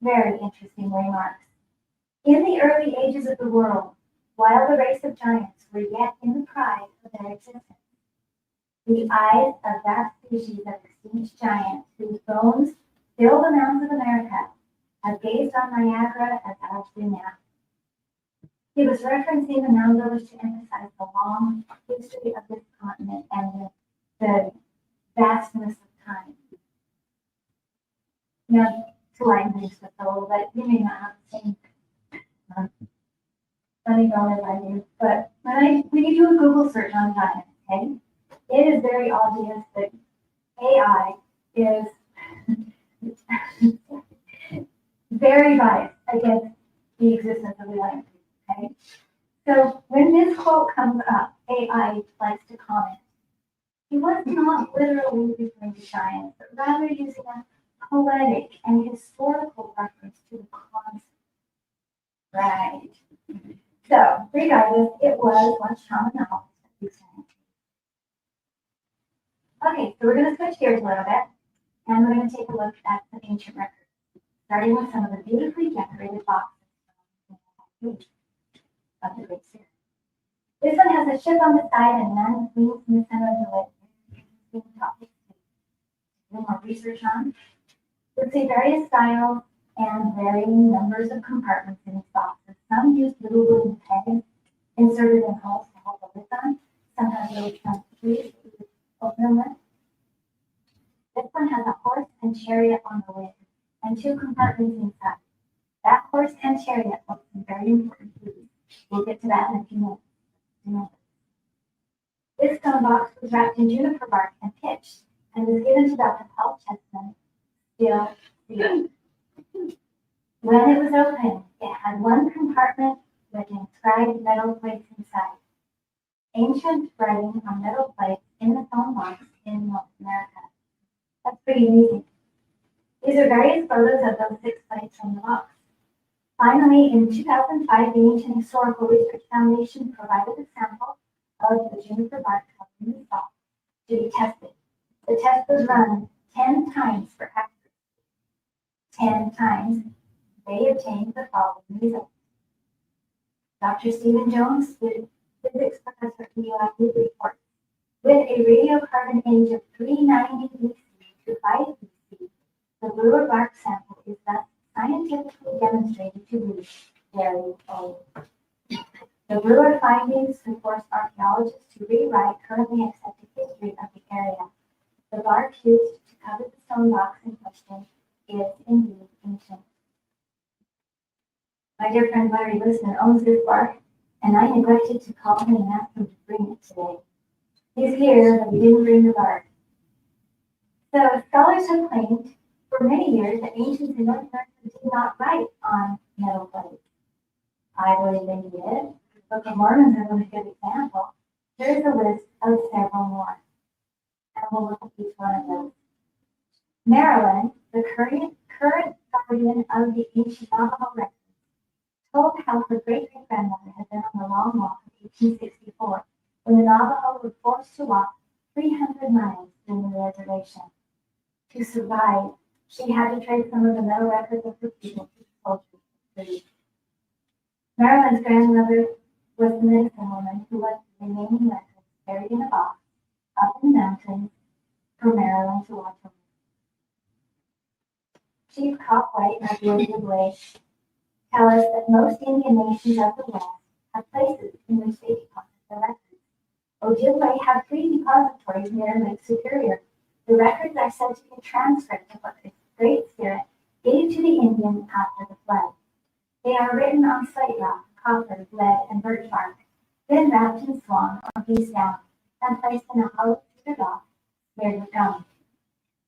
very interesting remarks. In the early ages of the world, while the race of giants were yet in the pride of their existence, the eyes of that species of extinct giant whose bones fill the mounds of America have gazed on Niagara as ours do now. He was referencing the mound builders to emphasize the long history of this continent and the vastness of time. Now, to lighten things just a little bit, you may not have the same funny bone as I do, but when you do a Google search on giants, okay, it is very obvious that AI is very biased against the existence of the giant. Okay? So when this quote comes up, AI likes to comment. He was not literally referring to giants, but rather using a poetic and historical reference to the concept. Right. So, regardless, it was much common knowledge. Okay, so we're going to switch gears a little bit And we're going to take a look at the ancient records, starting with some of the beautifully decorated boxes of the Great Seer. This one has a ship on the side and man wings in the center of the lid. Do more research on. You'll see various styles and varying numbers of compartments in these boxes. Some use little wooden pegs inserted in holes to hold the lid on. Some have little trunk trees that you could open them with. This one has a horse and chariot on the lid and two compartments inside. That horse and chariot holds some very important clues. We'll get to that in a few minutes. This stone box was wrapped in juniper bark and pitch and was given to Dr. Paul Chessman, still sealed. When it was opened, it had one compartment with inscribed metal plates inside. Ancient writing on metal plates in the stone box in North America. That's pretty amazing. These are various photos of those 6 plates from the box. Finally, in 2005, the Ancient Historical Research Foundation provided a sample of the juniper bark covering the box to be tested. The test was run 10 times for accuracy. 10 times, they obtained the following results. Dr. Stephen Jones, the physics professor at UIU, reports, with a radiocarbon age of 390 BC to 5 BC, the bluer bark sample is thus scientifically demonstrated to be very old. The bluer findings could force archaeologists to rewrite currently accepted history of the area. The bark used to cover the stone box in question is indeed ancient. My dear friend Larry Liston owns this bark, and I neglected to call him and ask him to bring it today. He's here, but he didn't bring the bark. So scholars have claimed for many years that ancients in North America did not write on metal plates. I believe they did. The Book of Mormon is a good example. Here's a list of several more, and we'll look at each one of those. Marilyn, the current guardian of the ancient Navajo records, told how her great-great-grandmother had been on the Long Walk of 1864 when the Navajo were forced to walk 300 miles through the reservation. To survive, she had to trade some of the metal records of her people to the soldiers. Marilyn's grandmother was the medicine woman who left the remaining records buried in a box up in the mountains for Marilyn to watch over. Chief Cop White and Ojibwe tell us that most Indian nations of the West have places in which they deposit their records. Ojibwe have 3 depositories near Lake Superior. The records are said to be a transcript of what the Great Spirit gave to the Indians after the flood. They are written on slate rock, copper, lead, and birch bark, then wrapped in swan or pieced down, and placed in a hollow cedar box smeared with gum.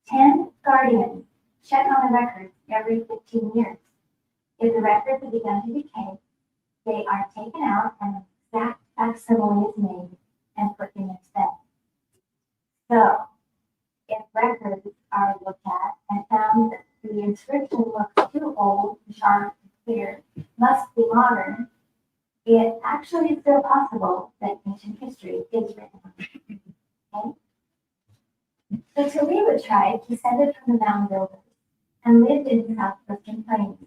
10 guardians check on the records every 15 years. If the records have begun to decay, they are taken out and an exact facsimile is made and put in their stead. So, if records are looked at and found that the inscription looks too old, sharp, and clear, must be modern, it actually is still possible that ancient history is written. Okay? The Taliba tribe descended from the mound builders and lived in the southwestern plains.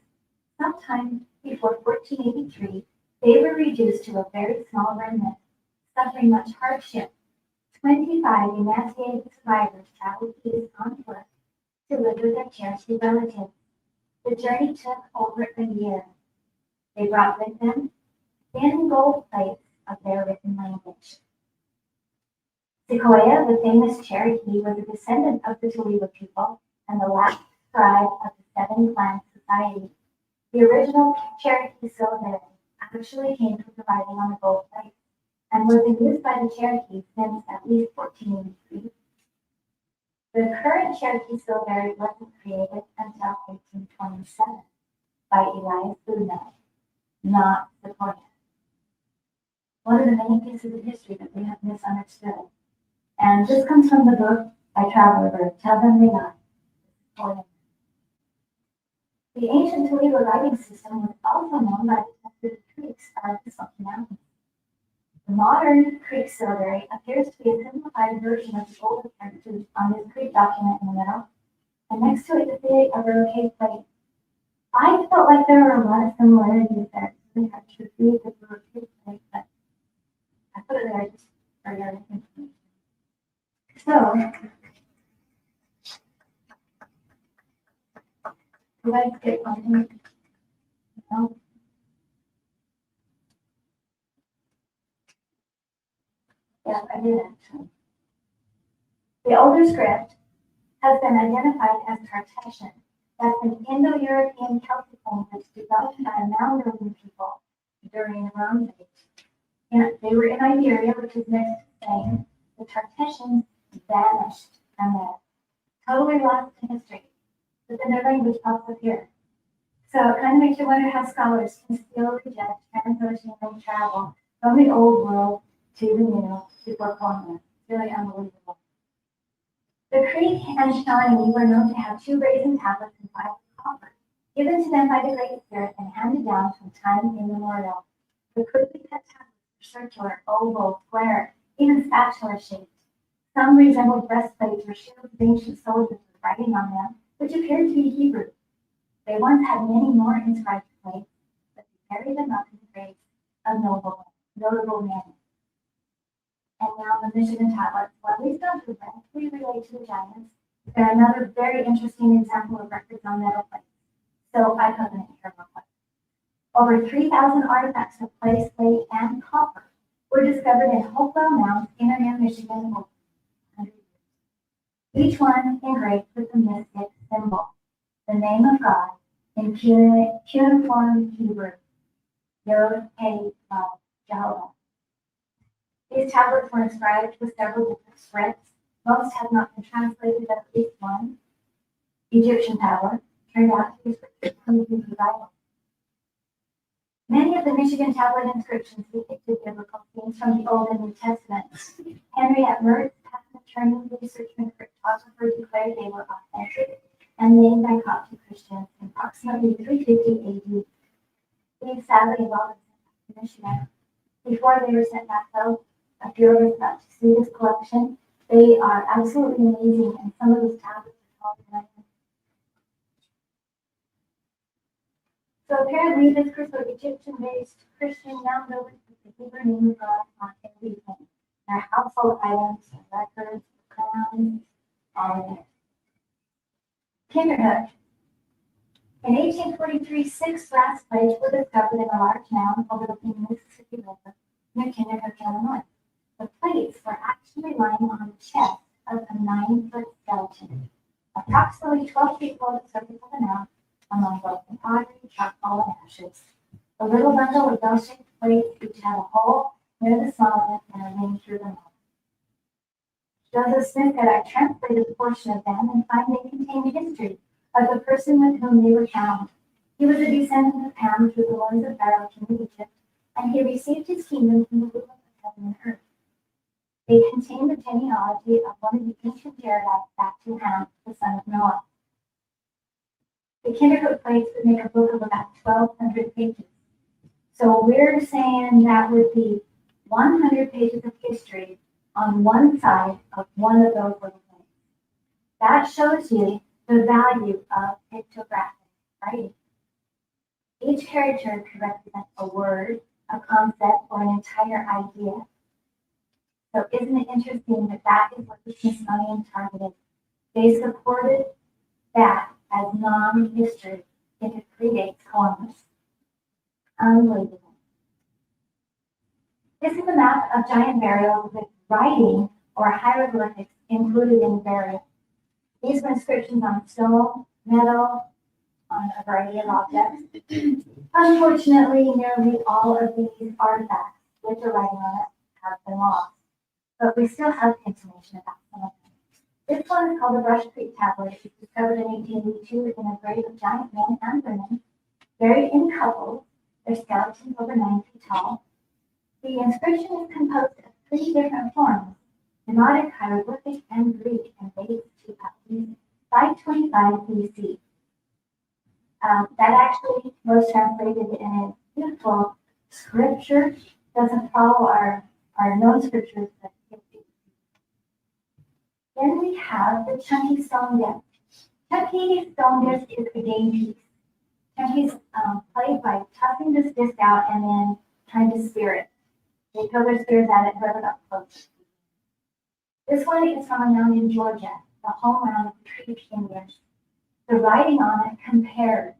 Sometime before 1483, they were reduced to a very small remnant, suffering much hardship. 25 emaciated survivors traveled east on foot to live with their cherished relatives. The journey took over a year. They brought with them thin gold plates of their written language. Sequoia, the famous Cherokee, was a descendant of the Taliba people and the last tribe of the 7 Clan Society. The original Cherokee syllabary actually came from the writing on the gold plate and was in use by the Cherokee since at least 1483. The current Cherokee syllabary wasn't created until 1827 by Elias BurnEye, not Sequoia. One of the many pieces of history that we have misunderstood. And this comes from the book by Traveler Bird, Tell Them They Lie. The ancient Taliba writing system was also known by the Teslatech Creeks of the Smoky Mountains. The modern Creek syllabary appears to be a simplified version of the older characters on this Creek document in the middle, and next to it is the Aroke plate. I felt like there were a lot of similarities there. We had to read the Aroke plate, but I put it there just for your information. So, let's get on. No. Yeah, I did actually. The older script has been identified as Cartesian. That's an Indo-European Celtic language developed by a mound-building people during the Bronze Age. And they were in Iberia, which is next to Spain. The Cartesians vanished from there, totally lost to history. But then their language pops up here. So it kind of makes you wonder how scholars can still reject transoceanic travel from the old world to the new before forming it. It's really unbelievable. The Creek and Shawnee were known to have 2 brazen tablets and 5 copper, given to them by the Great Spirit and handed down from time immemorial. The crudely cut tablets were circular, oval, square, even spatula-shaped. Some resembled breastplates or shields of ancient soldiers with writing on them, which appeared to be Hebrew. They once had many more inscribed plates, but they carried them up in the graves of notable men. And now the Michigan tablets, while these don't directly relate to the giants, they're another very interesting example of records on metal plates. So I put them here real quick. Over 3,000 artifacts of clay, slate, and copper were discovered in Hopewell Mound, Internet, Michigan, over 100 years. Each one engraved with the mystic symbol, the name of God, in cuneiform Hebrew, Yod, He, Vav, Jehovah. These tablets were inscribed with several different scripts. Most have not been translated, at least one. Egyptian tablet turned out to be scripture from the Hebrew Bible. Many of the Michigan tablet inscriptions depicted biblical themes from the Old and New Testaments. Henriette Mertz, patent attorney, research, and cryptographer, declared they were authentic and made by Coptic Christians in approximately 350 AD. These sadly evolved in Michigan. Before they were sent back, though, a few of us got to see this collection. They are absolutely amazing, and some of these tablets are called diamonds. So apparently, this group of Egyptian-based Christian mound builders with the Hebrew name of God on everything. Their household items, their records, crowns, all of it. Kinderhook. In 1843, 6 brass plates were discovered in a large mound overlooking the Mississippi River near Kinderhook, Illinois. The plates were actually lying on the chest of a 9-foot skeleton, approximately 12 feet below the surface of the mound, among broken pottery, charcoal, and ashes. The little bundle of bell-shaped plates each had a hole near the small end and a ring through the middle. Joseph Smith said, I translated a portion of them and find they contain the history of the person with whom they were found. He was a descendant of Ham through the loins of Pharaoh, king of Egypt, and he received his kingdom from the ruler of heaven and earth. They contain the genealogy of one of the ancient Jaredites back to Ham, the son of Noah. The Kinderhook plates would make a book of about 1,200 pages. So we're saying that would be 100 pages of history on one side of one of those little things. That shows you the value of pictographic writing. Each character could represent a word, a concept, or an entire idea. So isn't it interesting that that is what the Smithsonian targeted? They supported that as non-history if it predates Columbus. Unbelievable. This is a map of giant burials with writing or hieroglyphics included in the burial. These were inscriptions on stone, metal, on a variety of objects. Unfortunately, nearly all of these artifacts with the writing on it have been lost, but we still have information about some of them. This one is called the Brush Creek Tablet. It was discovered in 1882 in a grave of giant men and women, buried in couples, their skeletons over 9 feet tall. The inscription is composed of 3 different forms: Demotic, hieroglyphic, and Greek, and dates to at least 525 BC. That actually was translated in a beautiful scripture. Doesn't follow our known scriptures, but then we have the chunky stone depth. Chucky's stone disc is a game piece. Chucky's played by tossing this disc out and then trying to spear it. They throw their spears at it, whoever got close. This one is from a mound in Georgia, the homeland of the Creek Indians. The writing on it compares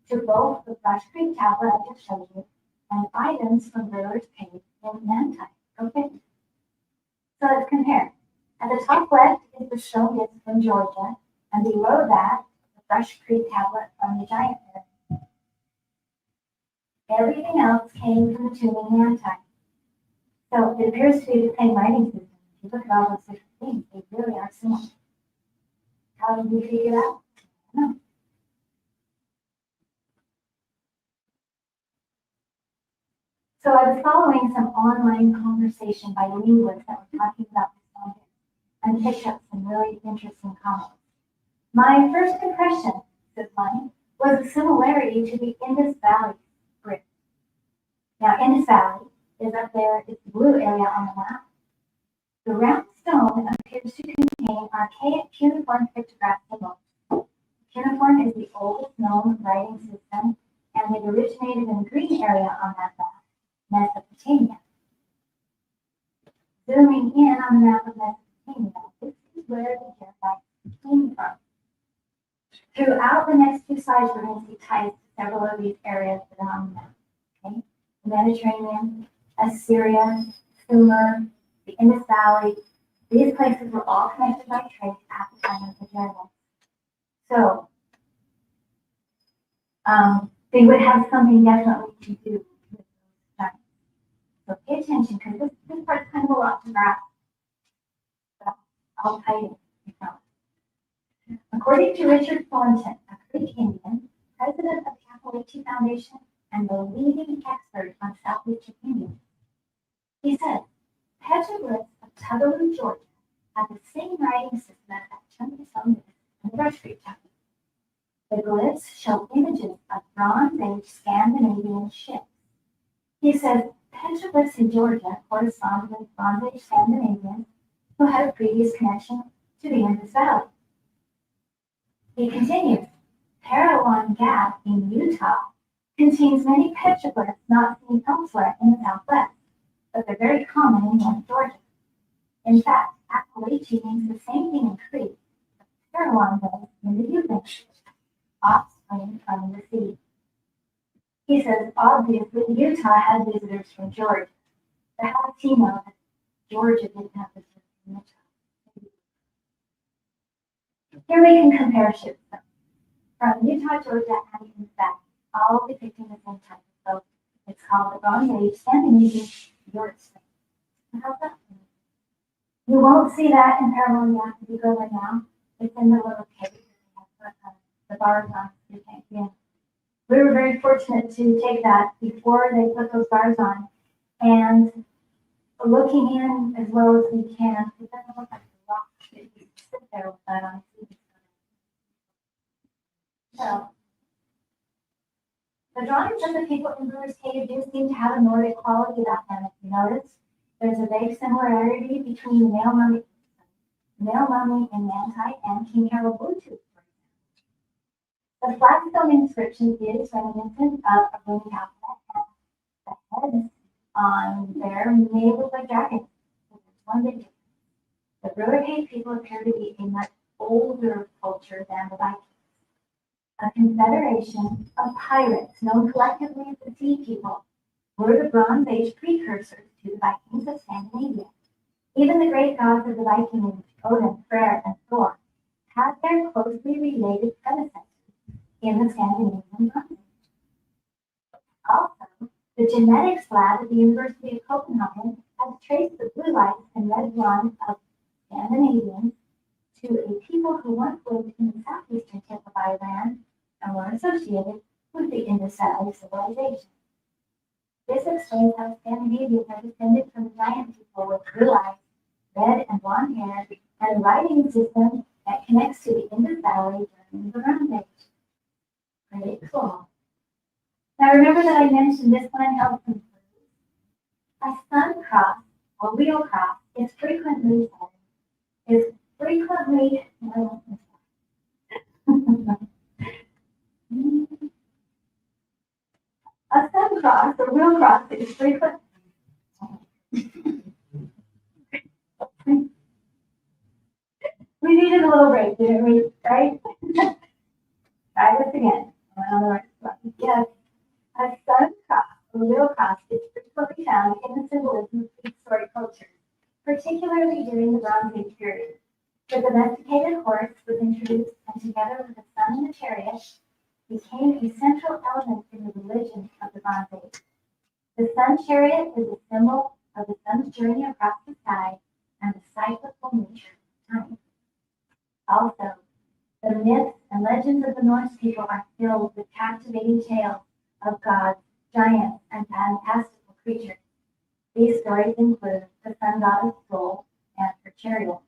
to both the Brush Creek tablet I just showed you and items from Brewer's Cave in Nantucket. Okay. So let's compare. At the top left is the stone disc from Georgia, and below that, the Brush Creek tablet from the Giant Bear. Everything else came from the tomb in Nantucket. So it appears to be the same writing system. If you look at all those different things, they really are similar. How did we figure it out? I don't know. So I was following some online conversation by linguists that were talking about this topic and picked up some really interesting comments. My first impression, says Lonnie, was a similarity to the Indus Valley script. Now, Indus Valley is up there, it's the blue area on the map. The round stone appears to contain archaic cuneiform pictograph symbols. Cuneiform is the oldest known writing system, and it originated in the green area on that map, Mesopotamia. Zooming in on the map of Mesopotamia, this is where the Hittites came from. Throughout the next two slides, we're going to see ties to several of these areas that are on the map. Okay? The Mediterranean, Assyria, Sumer, the Indus Valley. These places were all connected by trade at the time of the Hittites. So, they would have something definitely to do with those times. So pay attention, because this part's kind of a lot to grasp. So I'll tell you. According to Richard Thornton, a Creek Indian, president of the Appalachian Foundation and the leading expert on Southeastern Indians, he said, petroglyphs of Tuggeroo, Georgia, have the same writing system as that chunky stone and the Brush Creek tablet. The glyphs show images of Bronze Age Scandinavian ships. He says petroglyphs in Georgia correspond with Bronze Age Scandinavians who had a previous connection to the Indus Valley. He continues, Parowan Gap in Utah contains many petroglyphs not seen elsewhere in the Southwest, but they're very common in North Georgia. In fact, Appalachia means the same thing in Crete that Parowan does in the Yukon, offspring from the sea. He says, obviously, Utah had visitors from Georgia, but how does he know that Georgia didn't have visitors from Utah? Here we can compare ships from Utah, Georgia, and in fact, all depicting the same type of boat. It's called the Bronze Age Scandinavian Yachtsman. How's that? You won't see that in Parowan Gap if you go there now. It's in the little cave. The bars on, you can't get in. We were very fortunate to take that before they put those bars on, and looking in as well as we can, it doesn't look like a rock. You sit there with that on. So, the drawings of the people in Brewer's Cave do seem to have a Nordic quality about them. If you notice, there's a vague similarity between the male mummy in Nantucket and King Harold Bluetooth. The flagstone inscription is reminiscent of a rune tablet, and the heads on there may look like dragons. There's one big difference. The Brewer Cave people appear to be a much older culture than the Vikings. A confederation of pirates known collectively as the Sea People were the Bronze Age precursors to the Vikings of Scandinavia. Even the great gods of the Viking age, Odin, Freyr, and Thor, had their closely related predecessors in the Scandinavian Bronze Age. Also, the genetics lab at the University of Copenhagen has traced the blue lights and red blonde of Scandinavians to a people who once lived in the southeastern tip of Ireland and were associated with the Indus Valley civilization. This explains how Scandinavians are descended from the giant people with blue eyes, red and blonde hair, and a writing system that connects to the Indus Valley during the Bronze Age. Pretty cool. Now remember that I mentioned this one helps improve. A sun cross or wheel cross is frequently A sun cross, a real cross, is frequent. We needed a little break, didn't we? Right? Try this again. Yes, a sun cross, a real cross, is frequently found in the symbolism of prehistoric cultures, particularly during the Bronze Age period. The domesticated horse was introduced, and together with the sun and the chariot, became a central element in the religion of the Bronze Age. The sun chariot is a symbol of the sun's journey across the sky and the cyclical nature of time. Also, the myths and legends of the Norse people are filled with captivating tales of gods, giants, and fantastical creatures. These stories include the sun goddess Sol and her chariot.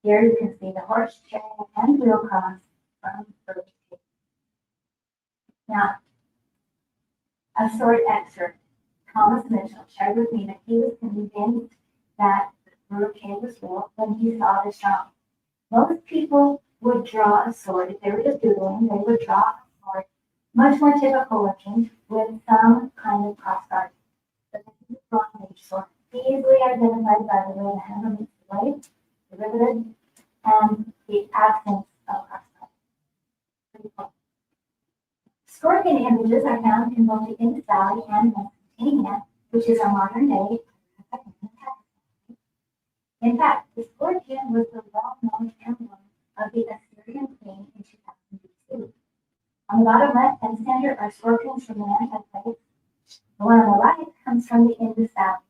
Here you can see the horse, chariot, and wheel cross from early days. Now, a short excerpt. Thomas Mitchell shared with me that he was convinced that the Rural Cave was real when he saw the drawing. Most people would draw a sword. If they were just doodling, they would draw a sword, much more typical looking, with some kind of crossguard. But this is a Bronze Age sword, easily identified by the way the handle meets the blade, the riveted, and the absence of crossguard. Pretty cool. Scorpion images are found in both the Indus Valley and Mesopotamia, which is our modern day. In fact, the scorpion was the well-known emblem of the Assyrian queen in 2000 BC. On the bottom left and center are scorpions from the Antiquities. The one on the right comes from the Indus Valley.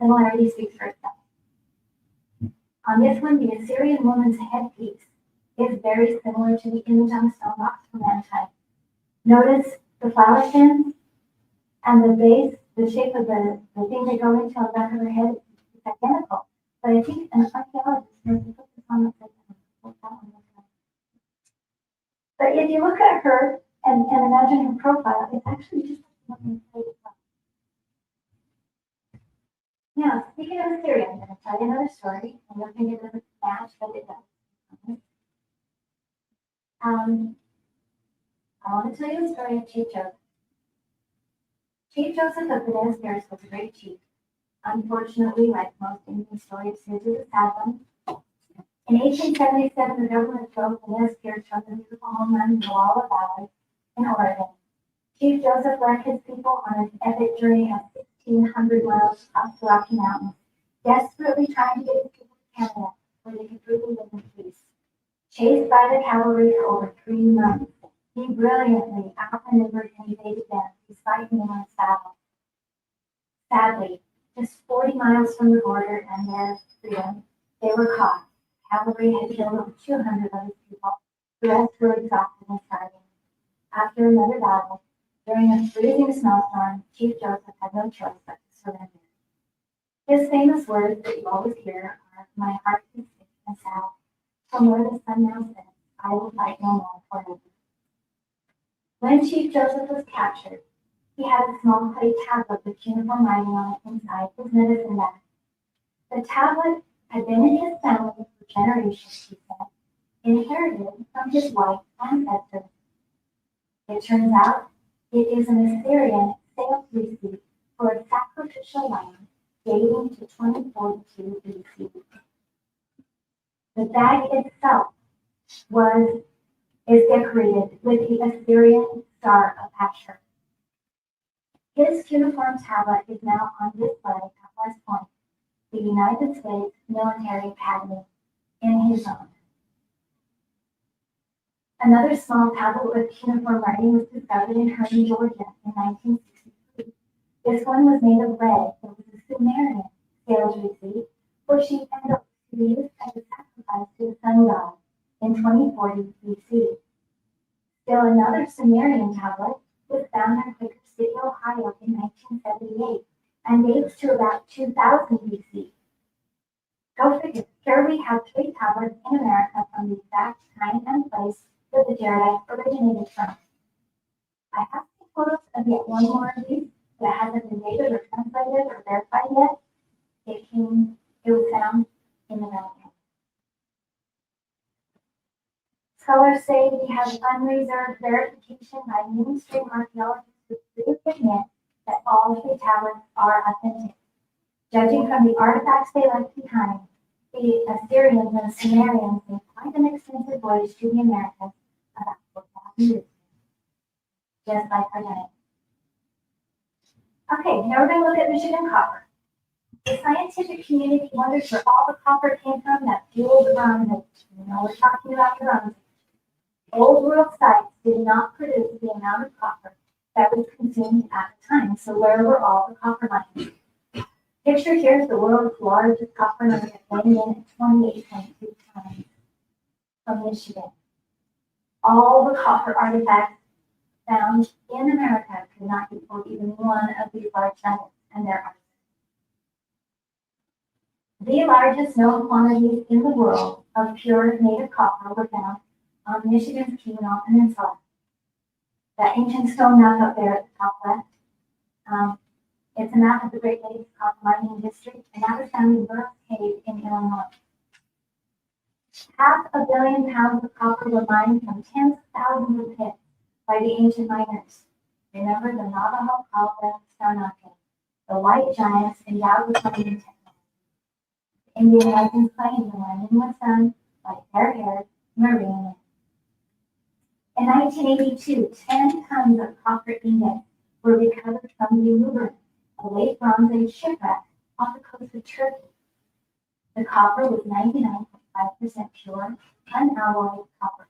Similarity speaks for itself. On this one, the Assyrian woman's headpiece is very similar to the image on the stone box from Antioch. Notice the flower stems and the base, the shape of the thing they go into on the back of her head is identical. But I think an archaeologist knows to put this on the site. But if you look at her and imagine her profile, it's actually just like one plate as well. Now, speaking of Assyria, I'm going to tell you another story. I don't think it doesn't match, but it does. I want to tell you a story of Chief Joseph. Chief Joseph of Bananas was a great chief. Unfortunately, like most Indian stories, his is a sad one. In 1877, the government drove Bananas from the beautiful homeland in the Walla Valley in Oregon. Chief Joseph led his people on an epic journey of 1,600 miles up the Rocky Mountains, desperately trying to get his people to Canada, where they could truly live in peace. Chased by the cavalry for over 3 months, he brilliantly outmaneuvered and evaded them despite numerous battles. Sadly, just 40 miles from the border and their freedom, they were caught. Cavalry had killed over 200 of his people. The rest were exhausted and starving. After another battle, during a freezing snowstorm, Chief Joseph had no choice but to surrender. His famous words that you always hear are, "My heart is sick and sad. From where the sun now sets, I will fight no more forever." When Chief Joseph was captured, he had a small clay tablet with cuneiform writing on it inside his medicine bag. The tablet had been in his family for generations, he said, inherited from his white ancestors. It turns out it is an Assyrian sales receipt for a sacrificial lamb dating to 2042 BC. The bag itself is decorated with the Assyrian Star of Asher. His cuneiform tablet is now on display at West Point, the United States Military Academy, in his honor. Another small tablet with cuneiform writing was discovered in Herndon, Georgia in 1963. This one was made of lead. It was a Sumerian sales receipt for sheep and goats to be used as a sacrifice to the sun god in 2040 BC. Still another Sumerian tablet was found in Quaker City, Ohio in 1978 and dates to about 2000 BC. Go figure, here we have 3 tablets in America from the exact time and place that the Jaredite originated from. I have some photos of yet one more of these that hasn't been dated or translated or verified yet. It was found in the Vatican. Scholars say we have unreserved verification by mainstream archaeologists who freely admit that all three tablets are authentic. Judging from the artifacts they left behind, the Assyrians and Sumerians made quite an extensive voyage to the Americas about 4,000 years ago, just like our giants. Okay, now we're going to look at Michigan copper. The scientific community wonders where all the copper came from that fueled the Bronze Age. You know, we're talking about the Bronze Age. Old world sites did not produce the amount of copper that was consumed at the time, so where were all the copper mines? Pictured here is the world's largest copper nugget weighing in at 28.2 tons from Michigan. All the copper artifacts found in America could not equal even one of these large nuggets, and there are. The largest known quantities in the world of pure native copper were found on Michigan's Keweenaw Peninsula. That ancient stone map up there at the top left, it's a map of the Great Lakes copper mining district, and that was found in Burke Cave in Illinois. 500 million pounds of copper were mined from tens of thousands of pits by the ancient miners. Remember the Navajo, Caldwell, Stonehaven, the white giants endowed with mining technology. The Indian legends claim the mining was done by fair-haired Marine men. In 1982, 10 tons of copper ingots were recovered from the Luberon, a late Bronze Age shipwreck off the coast of Turkey. The copper was 99.5% pure, unalloyed copper.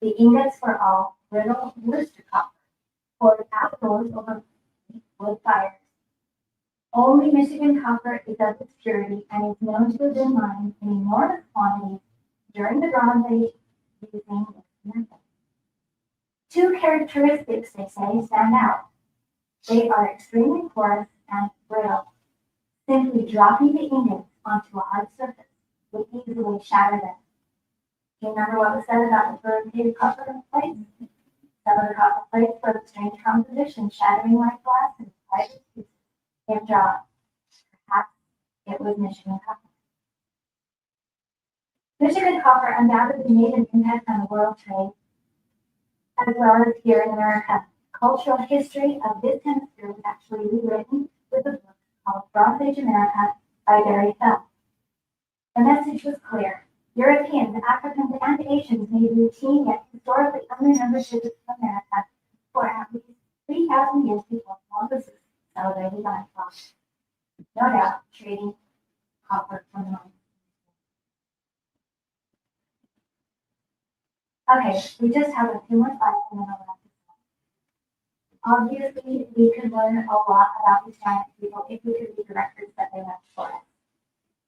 The ingots were all brittle Worcester copper, poured outdoors over wood fires. Only Michigan copper is of its purity and is known to have been mined in enormous quantities during the Bronze Age using this method. Two characteristics, they say, stand out. They are extremely porous and brittle. Simply dropping the ingots onto a hard surface would easily shatter them. Do you remember what was said about the Burke copper plates? Some of the copper plates were of strange composition, shattering like glass in private pieces if dropped. Perhaps it was Michigan copper. Michigan copper undoubtedly made an impact on the world trade, as well as here in America. Cultural history of this hemisphere was actually rewritten with a book called Bronze Age America by Barry Fell. The message was clear. Europeans, Africans, and Asians made routine yet historically unremembered visits to America for at least 3,000 years before Columbus celebrated landfall. No doubt, trading copper from the mine. Okay, we just have a few more slides and then I'll wrap this up. Obviously, we could learn a lot about these giant people if we could read the records that they left for us.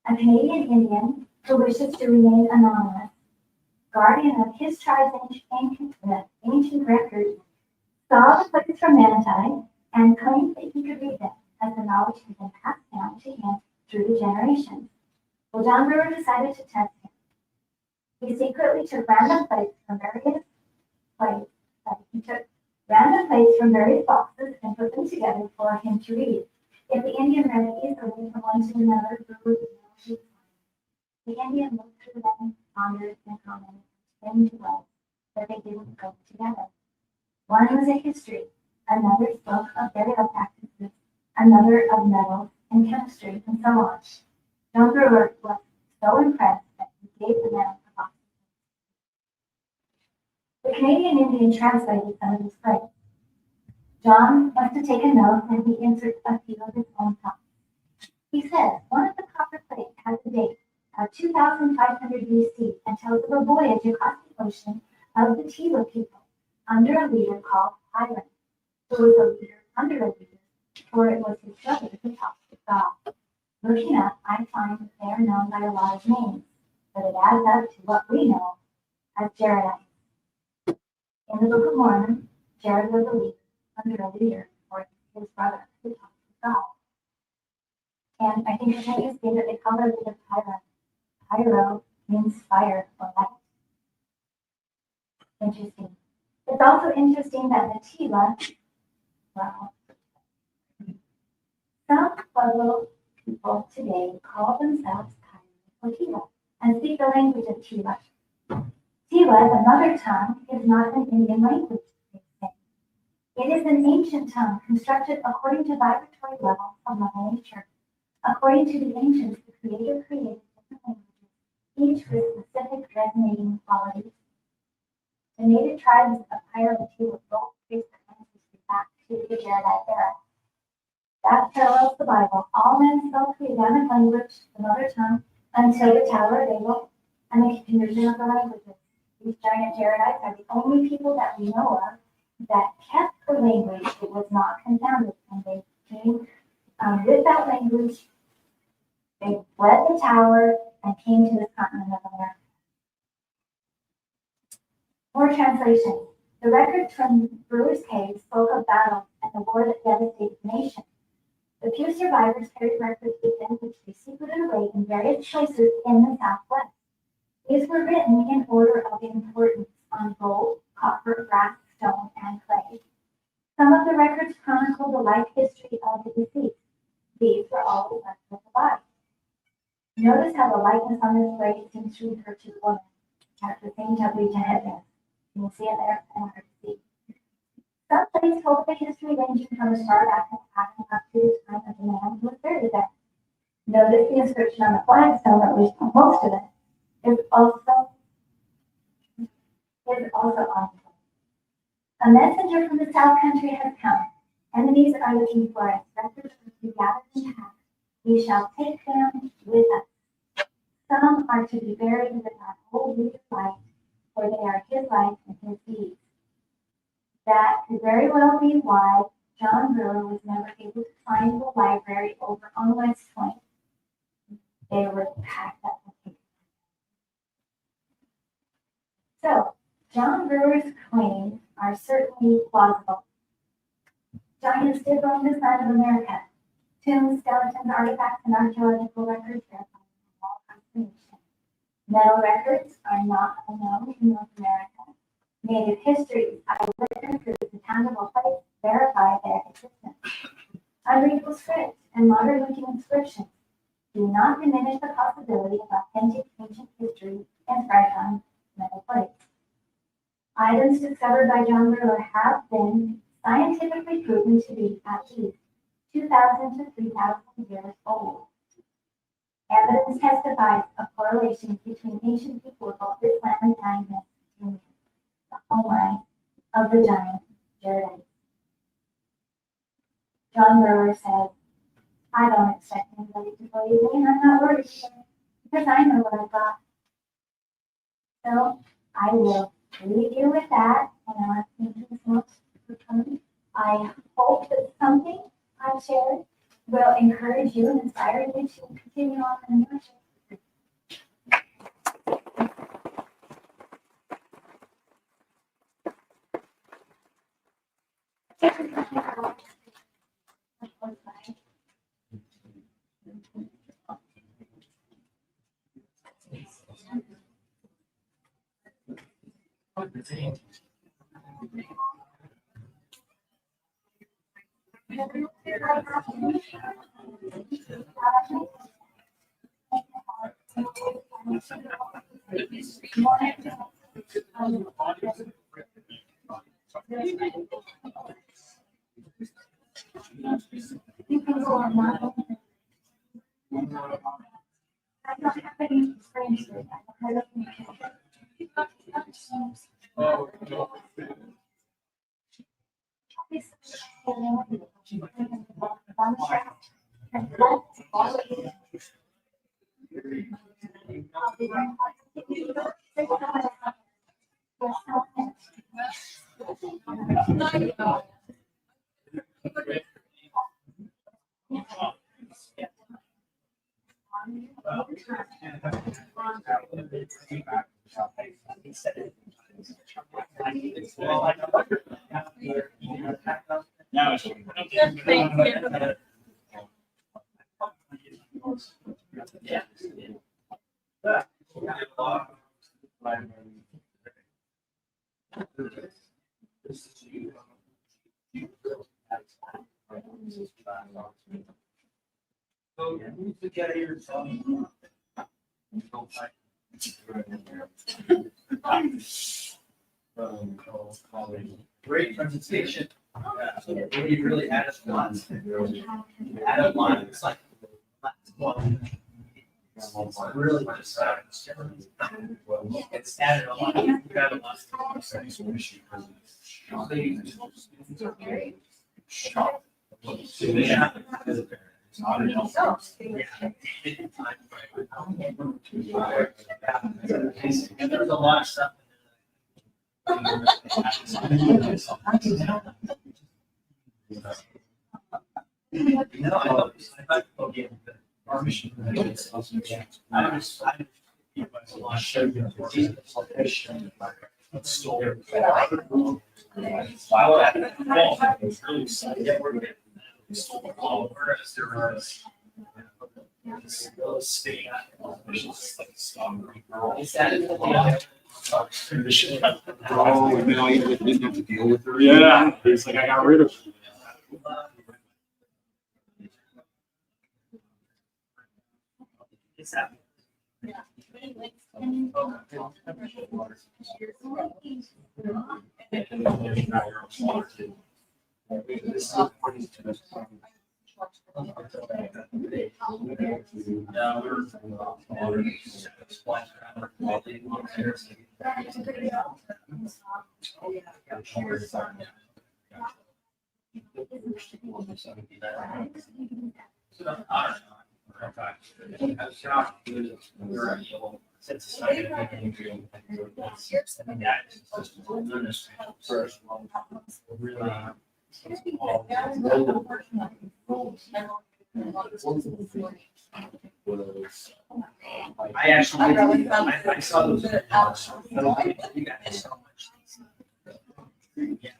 A Canadian Indian who wishes to remain anonymous, guardian of his tribe's ancient records, saw the plates from Manti and claimed that he could read them as the knowledge had been passed down to him through the generations. Well, John Brewer decided to test him. He secretly took random plates from various boxes and put them together for him to read. If the Indian read easily from one to another, Brewer would know he was fine. The Indian looked through them, pondered, and commented, then was that they didn't go together. One was a history, another spoke of burial practices, another of metals and chemistry, and so on. John Brewer was so impressed that he gave the man a box. The Canadian Indian translated some of his plates. John must have taken notes and he answered a few of his own thoughts. He says, one of the copper plates has a date of 2500 BC and tells of a voyage across the ocean of the Tila people under a leader called Hiram, who was a leader under a leader, for it was his brother who talked with God. Looking up, I find that they are known by a lot of names, but it adds up to what we know as Jaredites. In the Book of Mormon, Jared was a leader under a leader for his brother who talked with God. And I think it's interesting that they call their leader Pyro. Pyro means fire or light. Interesting. It's also interesting that the Tila, well, some Pueblo people today call themselves Pyro or Tila and speak the language of Tila. Tila Sila, the mother tongue, is not an Indian language. It is an ancient tongue constructed according to vibratory levels of Mother Nature. According to the ancients, the Creator created different languages, each with specific resonating qualities. The native tribes of Hierarchy were both trace their ancestry back to the Jaredite era. That parallels the Bible. All men spoke the Adamic language, the mother tongue, until the Tower of Babel and the confusion of the languages. These giant Jaredites are the only people that we know of that kept the language. It was not confounded, and they came with that language. They fled the tower and came to this continent of America. More translation. The records from Brewer's Cave spoke of battles and the war that devastated the nation. The few survivors carried records with them which they secreted away in various places in the Southwest. These were written in order of importance on gold, copper, brass, stone, and clay. Some of the records chronicle the life history of the deceased. These were all left with the body. Notice how the likeness on this blade seems to refer to the woman. Has the same W to headband. You can see it there and hard to see. Some places told the history ranging from as far back as Adam up to the time of the man who was buried there. Notice the inscription on the flagstone, at least most of it, is also on. A messenger from the South Country has come. Enemies are looking for us. Records are to be gathered intact. We shall take them with us. Some are to be buried with our whole leader's life, for they are his life and his deeds. That could very well be why John Brewer was never able to find the library over on West Point. They were packed up. So, John Brewer's claims are certainly plausible. Giants did roam this side of America. Tombs, skeletons, artifacts, and archaeological records are found in all kinds of nations. Metal records are not unknown in North America. Native histories, eyewitnesses, and tangible plates verify their existence. Unreadable script and modern-looking inscriptions do not diminish the possibility of authentic ancient history inscribed on metal plates. Items discovered by John Brewer have been scientifically proven to be at least 2,000 to 3,000 years old. Evidence testifies of correlations between ancient people of both Islam and Mesopotamia, the homeland of the giant Jaredites. John Brewer says, I don't expect anybody to believe me, and I'm not worried because I know what I've got. So I will leave you with that, and I want to thank you so much for coming. I hope that something I've shared will encourage you and inspire you to continue on in your journey. You can go on now. I don't have any experience with that. I don't Great presentation. You really added a lot. Added a lot. It's like really just it's added a lot. You got a lot. Yeah. There's a lot of stuff. Our mission. Oh, and then I didn't have to deal with her. Yeah, it's like I got rid of it. It's happening. I actually, I saw those. You got so much. Yeah.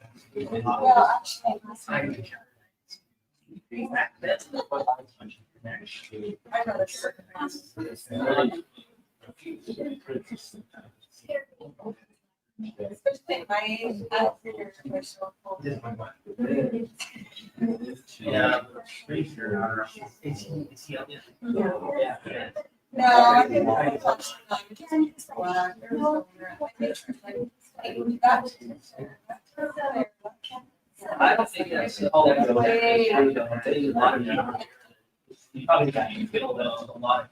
No, I think I don't think that's all that. You probably got you feel a lot.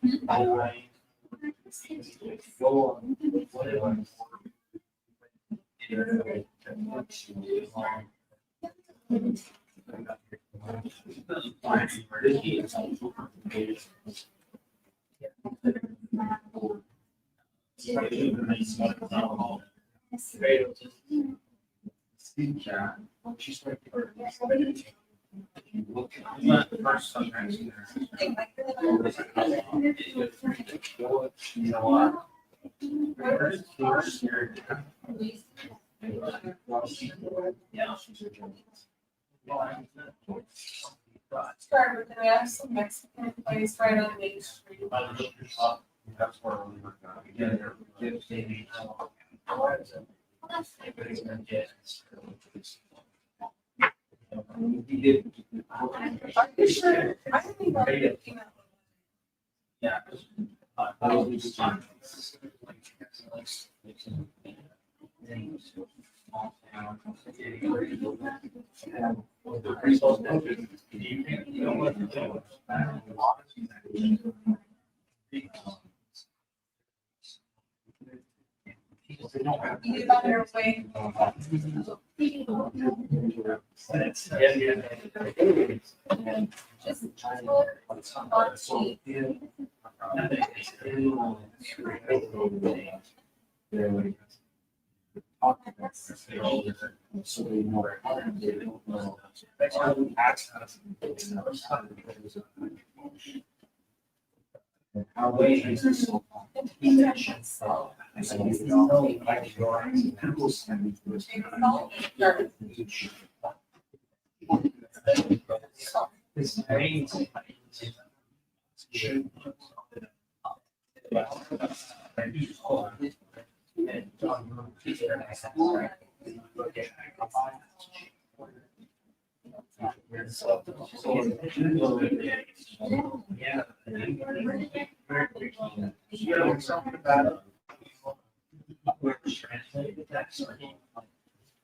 Start with we have some Mexican place right on Main Street. That's where we were going to Are you sure? I don't think I'll get email. Yeah. You got their way. Just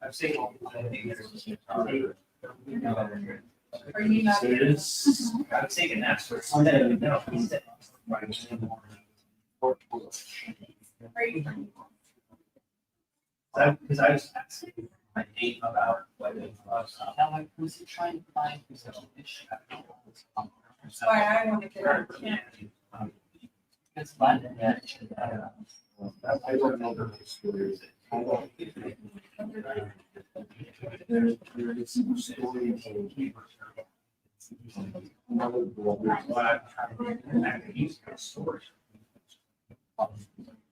I've seen all the Are you not? So it is, I've taken that for some day, no, he's dead. Are you? Because I was asking my date about what it was. How I was trying to find this issue. That's why I want to get her. It's fun. Yeah. I don't know the stories. There's some stories. Another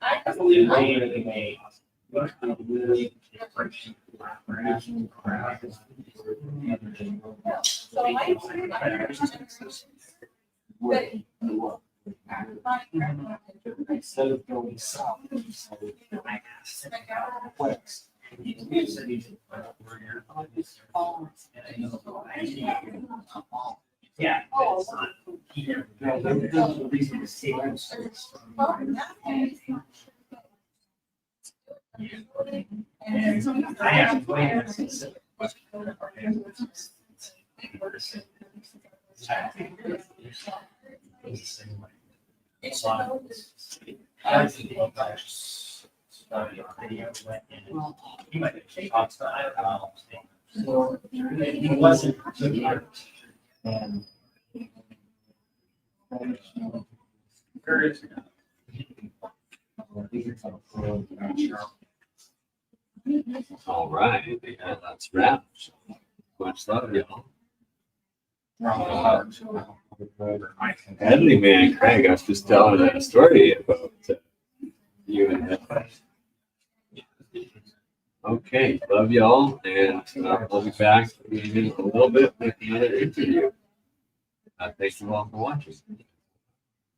I I believe they made. So I Instead of going south, west. Yeah. I have he might have talked about it. So he wasn't together. And All right, yeah, that's wrap. Much love, y'all. Editing man, Craig, I was just telling a story about you and him. Okay, love y'all, and I'll be back in a little bit with another interview. Thank you all for watching.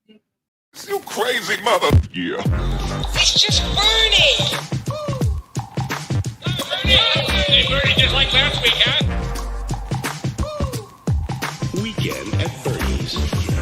You crazy mother. Yeah. It's just BurnEye. Hey, BurnEye just like last week, huh? Weekend at Bernie's.